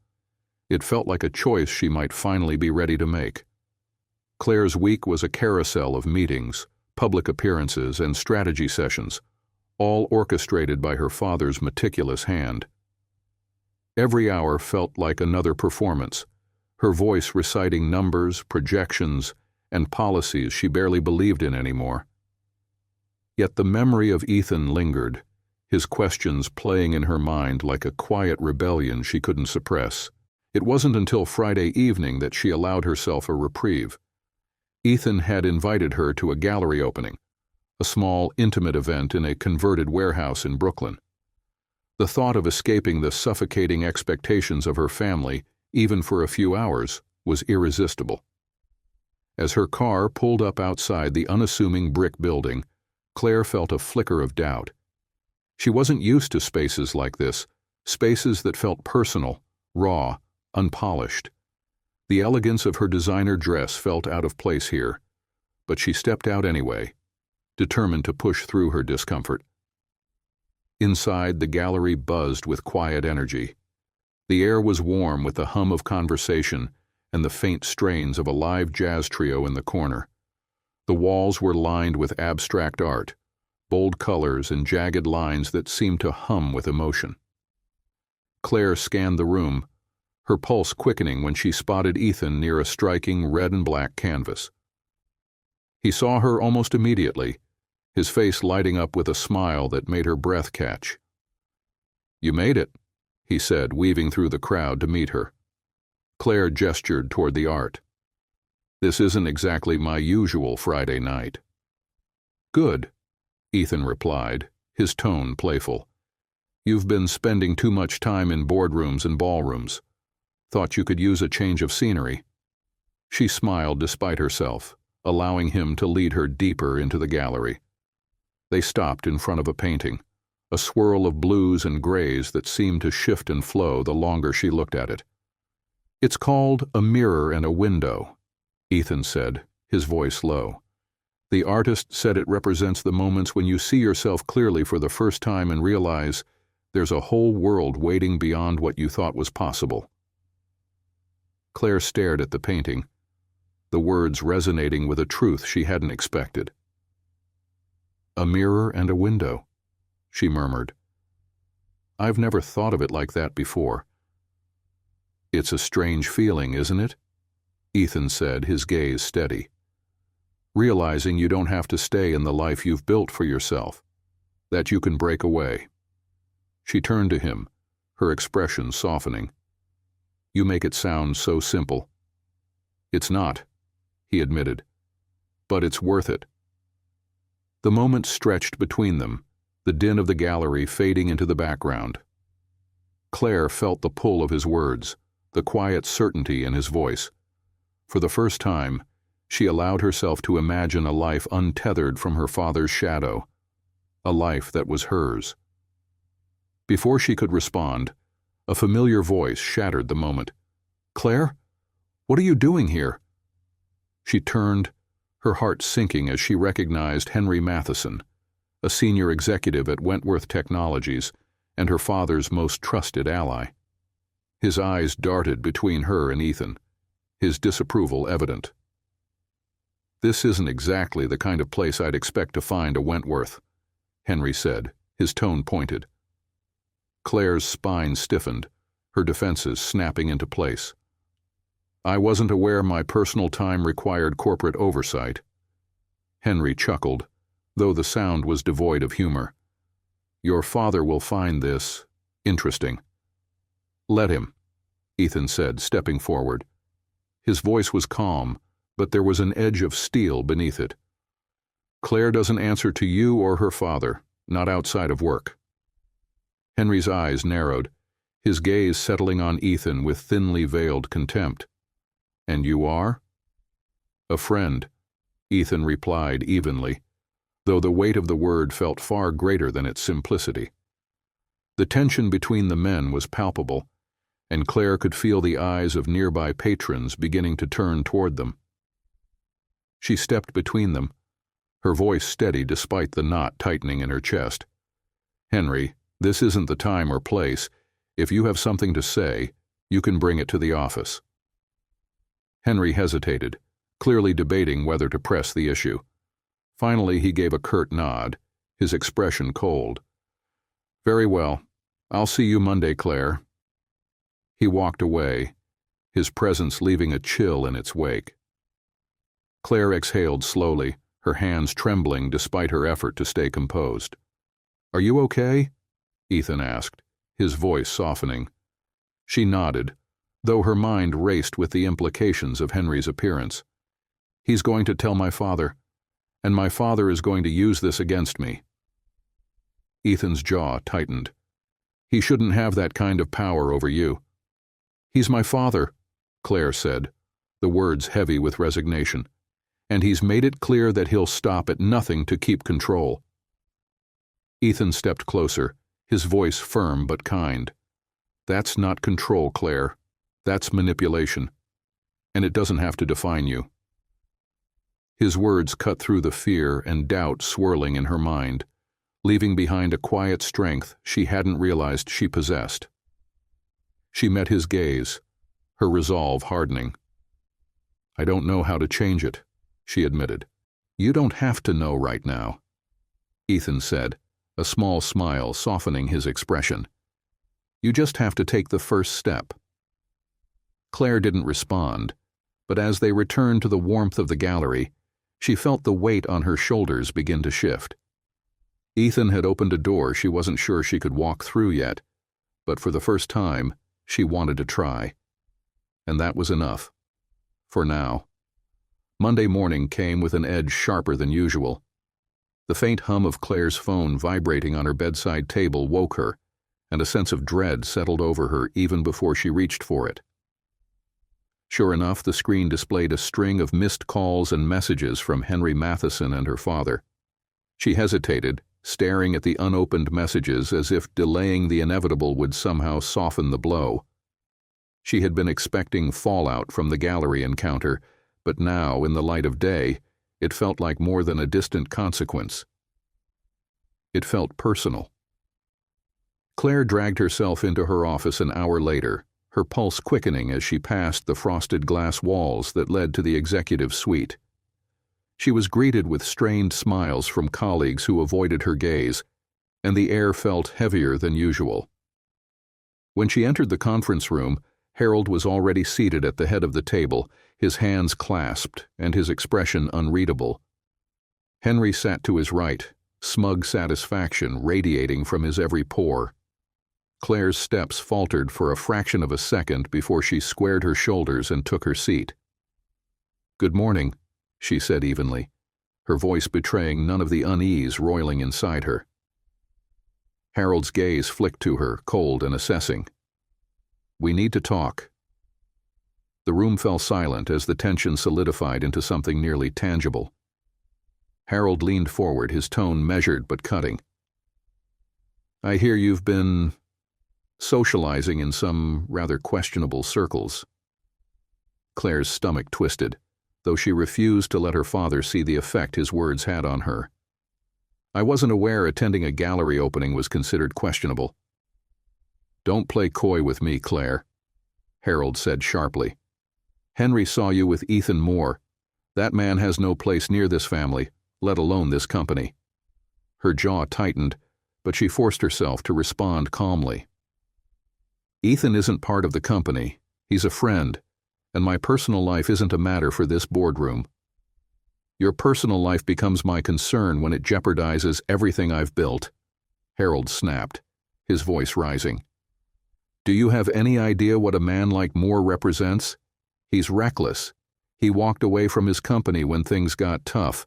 It felt like a choice she might finally be ready to make. Claire's week was a carousel of meetings, public appearances, and strategy sessions, all orchestrated by her father's meticulous hand. Every hour felt like another performance, her voice reciting numbers, projections, and policies she barely believed in anymore. Yet the memory of Ethan lingered, his questions playing in her mind like a quiet rebellion she couldn't suppress. It wasn't until Friday evening that she allowed herself a reprieve. Ethan had invited her to a gallery opening, a small, intimate event in a converted warehouse in Brooklyn. The thought of escaping the suffocating expectations of her family, even for a few hours, was irresistible. As her car pulled up outside the unassuming brick building, Claire felt a flicker of doubt. She wasn't used to spaces like this, spaces that felt personal, raw, unpolished. The elegance of her designer dress felt out of place here, but she stepped out anyway, determined to push through her discomfort. Inside, the gallery buzzed with quiet energy. The air was warm with the hum of conversation and the faint strains of a live jazz trio in the corner. The walls were lined with abstract art, bold colors and jagged lines that seemed to hum with emotion. Claire scanned the room, her pulse quickening when she spotted Ethan near a striking red and black canvas. He saw her almost immediately, his face lighting up with a smile that made her breath catch. "You made it," he said, weaving through the crowd to meet her. Claire gestured toward the art. "This isn't exactly my usual Friday night." "Good," Ethan replied, his tone playful. "You've been spending too much time in boardrooms and ballrooms. Thought you could use a change of scenery." She smiled despite herself, allowing him to lead her deeper into the gallery. They stopped in front of a painting, a swirl of blues and grays that seemed to shift and flow the longer she looked at it. "It's called A Mirror and a Window," Ethan said, his voice low. "The artist said it represents the moments when you see yourself clearly for the first time and realize there's a whole world waiting beyond what you thought was possible." Claire stared at the painting, the words resonating with a truth she hadn't expected. "A mirror and a window," she murmured. "I've never thought of it like that before." "It's a strange feeling, isn't it?" Ethan said, his gaze steady. "Realizing you don't have to stay in the life you've built for yourself, that you can break away." She turned to him, her expression softening. "You make it sound so simple." "It's not," he admitted. "But it's worth it." The moment stretched between them, the din of the gallery fading into the background. Claire felt the pull of his words, the quiet certainty in his voice. For the first time, she allowed herself to imagine a life untethered from her father's shadow, a life that was hers. Before she could respond, a familiar voice shattered the moment. "Claire? What are you doing here?" She turned, her heart sinking as she recognized Henry Matheson, a senior executive at Wentworth Technologies and her father's most trusted ally. His eyes darted between her and Ethan, his disapproval evident. "This isn't exactly the kind of place I'd expect to find a Wentworth," Henry said, his tone pointed. Claire's spine stiffened, her defenses snapping into place. "I wasn't aware my personal time required corporate oversight." Henry chuckled, though the sound was devoid of humor. "Your father will find this interesting." "Let him," Ethan said, stepping forward. His voice was calm, but there was an edge of steel beneath it. "Claire doesn't answer to you or her father, not outside of work." Henry's eyes narrowed, his gaze settling on Ethan with thinly veiled contempt. "And you are?" "A friend," Ethan replied evenly, though the weight of the word felt far greater than its simplicity. The tension between the men was palpable, and Claire could feel the eyes of nearby patrons beginning to turn toward them. She stepped between them, her voice steady despite the knot tightening in her chest. "Henry, this isn't the time or place. If you have something to say, you can bring it to the office." Henry hesitated, clearly debating whether to press the issue. Finally, he gave a curt nod, his expression cold. "Very well. I'll see you Monday, Claire." He walked away, his presence leaving a chill in its wake. Claire exhaled slowly, her hands trembling despite her effort to stay composed. "Are you okay?" Ethan asked, his voice softening. She nodded, though her mind raced with the implications of Henry's appearance. "He's going to tell my father, and my father is going to use this against me." Ethan's jaw tightened. "He shouldn't have that kind of power over you." "He's my father," Claire said, the words heavy with resignation, "and he's made it clear that he'll stop at nothing to keep control." Ethan stepped closer, his voice firm but kind. "That's not control, Claire. That's manipulation. And it doesn't have to define you." His words cut through the fear and doubt swirling in her mind, leaving behind a quiet strength she hadn't realized she possessed. She met his gaze, her resolve hardening. "I don't know how to change it," she admitted. "You don't have to know right now," Ethan said, a small smile softening his expression. "You just have to take the first step." Claire didn't respond, but as they returned to the warmth of the gallery, she felt the weight on her shoulders begin to shift. Ethan had opened a door she wasn't sure she could walk through yet, but for the first time, she wanted to try. And that was enough. For now. Monday morning came with an edge sharper than usual. The faint hum of Claire's phone vibrating on her bedside table woke her, and a sense of dread settled over her even before she reached for it. Sure enough, the screen displayed a string of missed calls and messages from Henry Matheson and her father. She hesitated, staring at the unopened messages as if delaying the inevitable would somehow soften the blow. She had been expecting fallout from the gallery encounter, but now, in the light of day, it felt like more than a distant consequence. It felt personal. Claire dragged herself into her office an hour later, her pulse quickening as she passed the frosted glass walls that led to the executive suite. She was greeted with strained smiles from colleagues who avoided her gaze, and the air felt heavier than usual. When she entered the conference room, Harold was already seated at the head of the table, his hands clasped and his expression unreadable. Henry sat to his right, smug satisfaction radiating from his every pore. Claire's steps faltered for a fraction of a second before she squared her shoulders and took her seat. "Good morning," she said evenly, her voice betraying none of the unease roiling inside her. Harold's gaze flicked to her, cold and assessing. "We need to talk." The room fell silent as the tension solidified into something nearly tangible. Harold leaned forward, his tone measured but cutting. "I hear you've been socializing in some rather questionable circles." Claire's stomach twisted, though she refused to let her father see the effect his words had on her. "I wasn't aware attending a gallery opening was considered questionable." "Don't play coy with me, Claire," Harold said sharply. "Henry saw you with Ethan Moore. That man has no place near this family, let alone this company." Her jaw tightened, but she forced herself to respond calmly. "Ethan isn't part of the company. He's a friend, and my personal life isn't a matter for this boardroom. Your personal life becomes my concern when it jeopardizes everything I've built," Harold snapped, his voice rising. "Do you have any idea what a man like Moore represents? He's reckless. He walked away from his company when things got tough,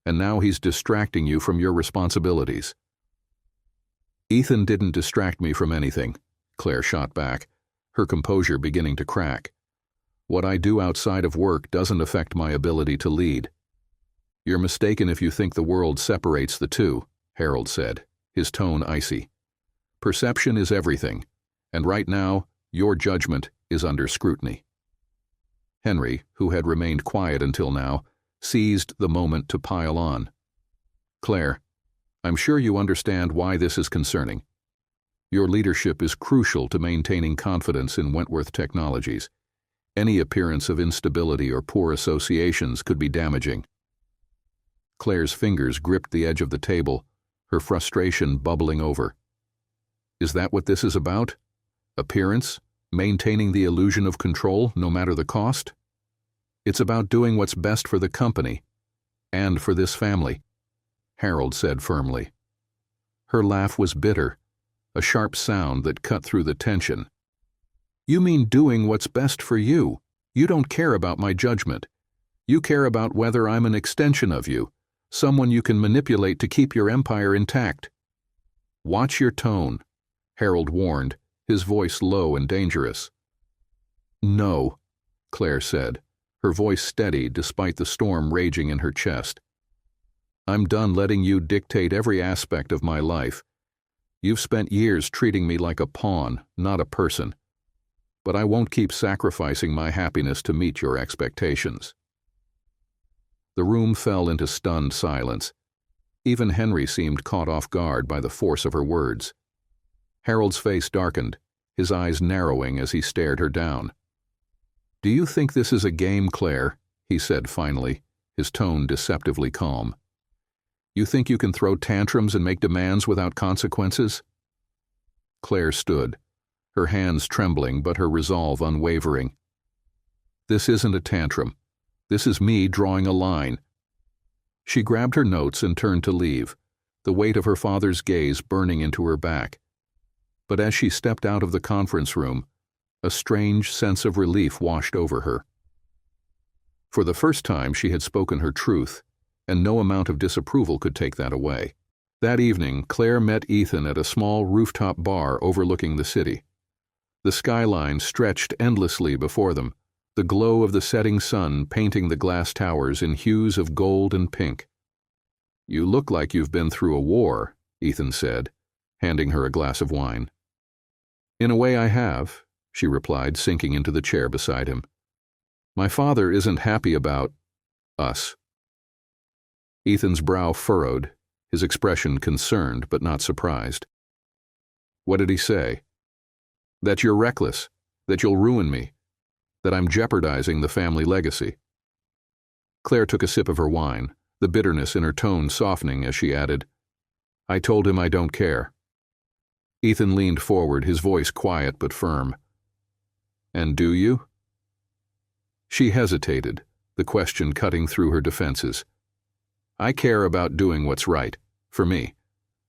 and now he's distracting you from your responsibilities." "Ethan didn't distract me from anything," Claire shot back, her composure beginning to crack. "What I do outside of work doesn't affect my ability to lead." "You're mistaken if you think the world separates the two," Harold said, his tone icy. "Perception is everything, and right now, your judgment is under scrutiny." Henry, who had remained quiet until now, seized the moment to pile on. "Claire, I'm sure you understand why this is concerning. Your leadership is crucial to maintaining confidence in Wentworth Technologies. Any appearance of instability or poor associations could be damaging." Claire's fingers gripped the edge of the table, her frustration bubbling over. "Is that what this is about? Appearance? Maintaining the illusion of control, no matter the cost? It's about doing what's best for the company, and for this family," Harold said firmly. Her laugh was bitter, a sharp sound that cut through the tension. "You mean doing what's best for you? You don't care about my judgment. You care about whether I'm an extension of you, someone you can manipulate to keep your empire intact." "Watch your tone," Harold warned, his voice low and dangerous. "No," Claire said, her voice steady despite the storm raging in her chest. "I'm done letting you dictate every aspect of my life. You've spent years treating me like a pawn, not a person. But I won't keep sacrificing my happiness to meet your expectations." The room fell into stunned silence. Even Henry seemed caught off guard by the force of her words. Harold's face darkened, his eyes narrowing as he stared her down. "Do you think this is a game, Claire?" he said finally, his tone deceptively calm. "You think you can throw tantrums and make demands without consequences?" Claire stood, her hands trembling but her resolve unwavering. "This isn't a tantrum. This is me drawing a line." She grabbed her notes and turned to leave, the weight of her father's gaze burning into her back. But as she stepped out of the conference room, a strange sense of relief washed over her. For the first time she had spoken her truth, and no amount of disapproval could take that away. That evening, Claire met Ethan at a small rooftop bar overlooking the city. The skyline stretched endlessly before them, the glow of the setting sun painting the glass towers in hues of gold and pink. "You look like you've been through a war," Ethan said, handing her a glass of wine. "In a way I have," she replied, sinking into the chair beside him. "My father isn't happy about us." Ethan's brow furrowed, his expression concerned but not surprised. "What did he say?" "That you're reckless, that you'll ruin me, that I'm jeopardizing the family legacy." Claire took a sip of her wine, the bitterness in her tone softening as she added, "I told him I don't care." Ethan leaned forward, his voice quiet but firm. "And do you?" She hesitated, the question cutting through her defenses. "I care about doing what's right, for me.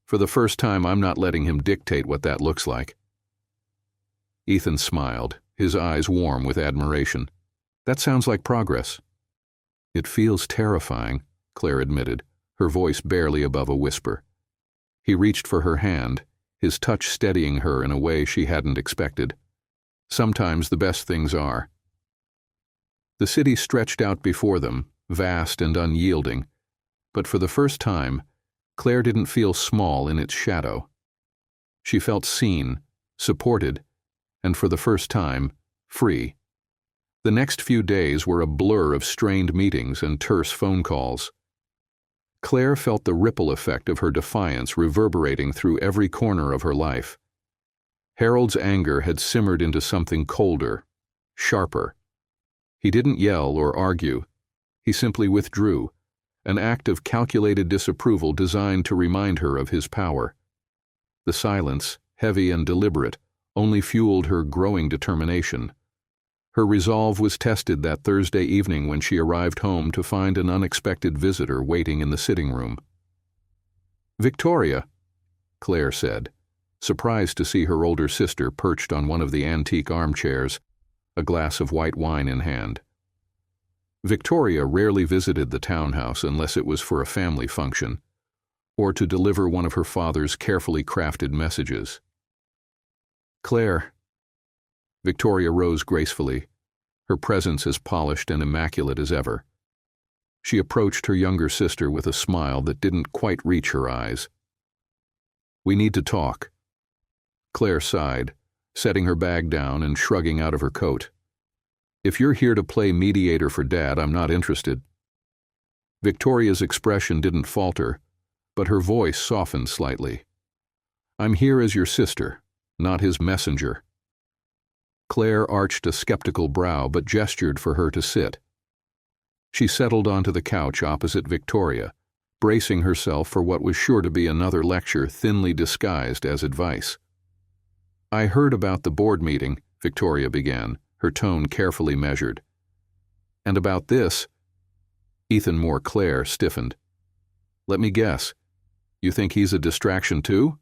For the first time, I'm not letting him dictate what that looks like." Ethan smiled, his eyes warm with admiration. "That sounds like progress." "It feels terrifying," Claire admitted, her voice barely above a whisper. He reached for her hand, his touch steadying her in a way she hadn't expected. Sometimes the best things are. The city stretched out before them, vast and unyielding, but for the first time, Claire didn't feel small in its shadow. She felt seen, supported, and for the first time, free. The next few days were a blur of strained meetings and terse phone calls. Claire felt the ripple effect of her defiance reverberating through every corner of her life. Harold's anger had simmered into something colder, sharper. He didn't yell or argue. He simply withdrew, an act of calculated disapproval designed to remind her of his power. The silence, heavy and deliberate, only fueled her growing determination. Her resolve was tested that Thursday evening when she arrived home to find an unexpected visitor waiting in the sitting room. "Victoria," Claire said, surprised to see her older sister perched on one of the antique armchairs, a glass of white wine in hand. Victoria rarely visited the townhouse unless it was for a family function, or to deliver one of her father's carefully crafted messages. "Claire." Victoria rose gracefully, her presence as polished and immaculate as ever. She approached her younger sister with a smile that didn't quite reach her eyes. "We need to talk." Claire sighed, setting her bag down and shrugging out of her coat. "If you're here to play mediator for Dad, I'm not interested." Victoria's expression didn't falter, but her voice softened slightly. "I'm here as your sister, not his messenger." Claire arched a skeptical brow but gestured for her to sit. She settled onto the couch opposite Victoria, bracing herself for what was sure to be another lecture thinly disguised as advice. "I heard about the board meeting," Victoria began, her tone carefully measured. "And about this." Ethan Moore Claire stiffened. "Let me guess. You think he's a distraction too?"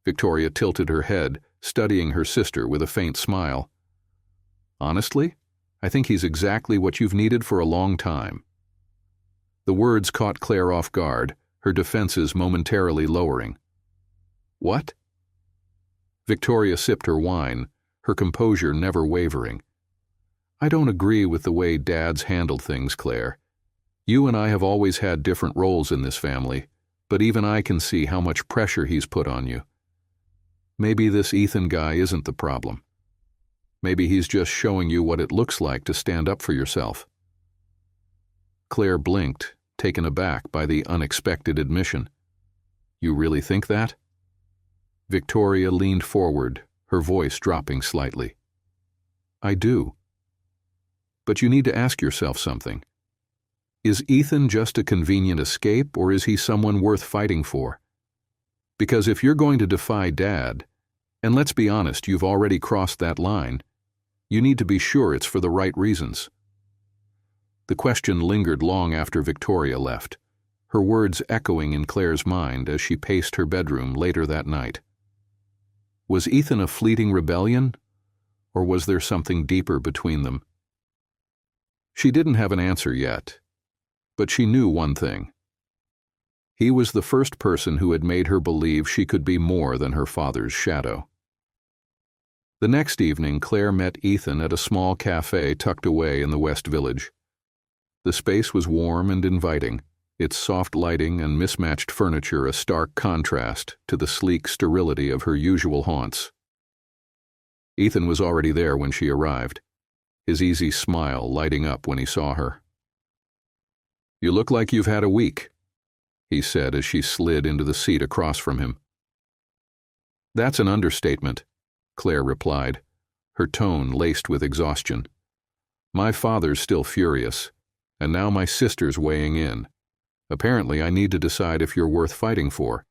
Victoria tilted her head, studying her sister with a faint smile. "Honestly, I think he's exactly what you've needed for a long time." The words caught Claire off guard, her defenses momentarily lowering. "What?" Victoria sipped her wine, her composure never wavering. "I don't agree with the way Dad's handled things, Claire. You and I have always had different roles in this family, but even I can see how much pressure he's put on you. Maybe this Ethan guy isn't the problem. Maybe he's just showing you what it looks like to stand up for yourself." Claire blinked, taken aback by the unexpected admission. "You really think that?" Victoria leaned forward, her voice dropping slightly. "I do. But you need to ask yourself something. Is Ethan just a convenient escape, or is he someone worth fighting for? Because if you're going to defy Dad, and let's be honest, you've already crossed that line, you need to be sure it's for the right reasons." The question lingered long after Victoria left, her words echoing in Claire's mind as she paced her bedroom later that night. Was Ethan a fleeting rebellion, or was there something deeper between them? She didn't have an answer yet, but she knew one thing. He was the first person who had made her believe she could be more than her father's shadow. The next evening, Claire met Ethan at a small cafe tucked away in the West Village. The space was warm and inviting, its soft lighting and mismatched furniture a stark contrast to the sleek sterility of her usual haunts. Ethan was already there when she arrived, his easy smile lighting up when he saw her. "You look like you've had a week," he said as she slid into the seat across from him. "That's an understatement," Claire replied, her tone laced with exhaustion. "My father's still furious, and now my sister's weighing in. Apparently I need to decide if you're worth fighting for."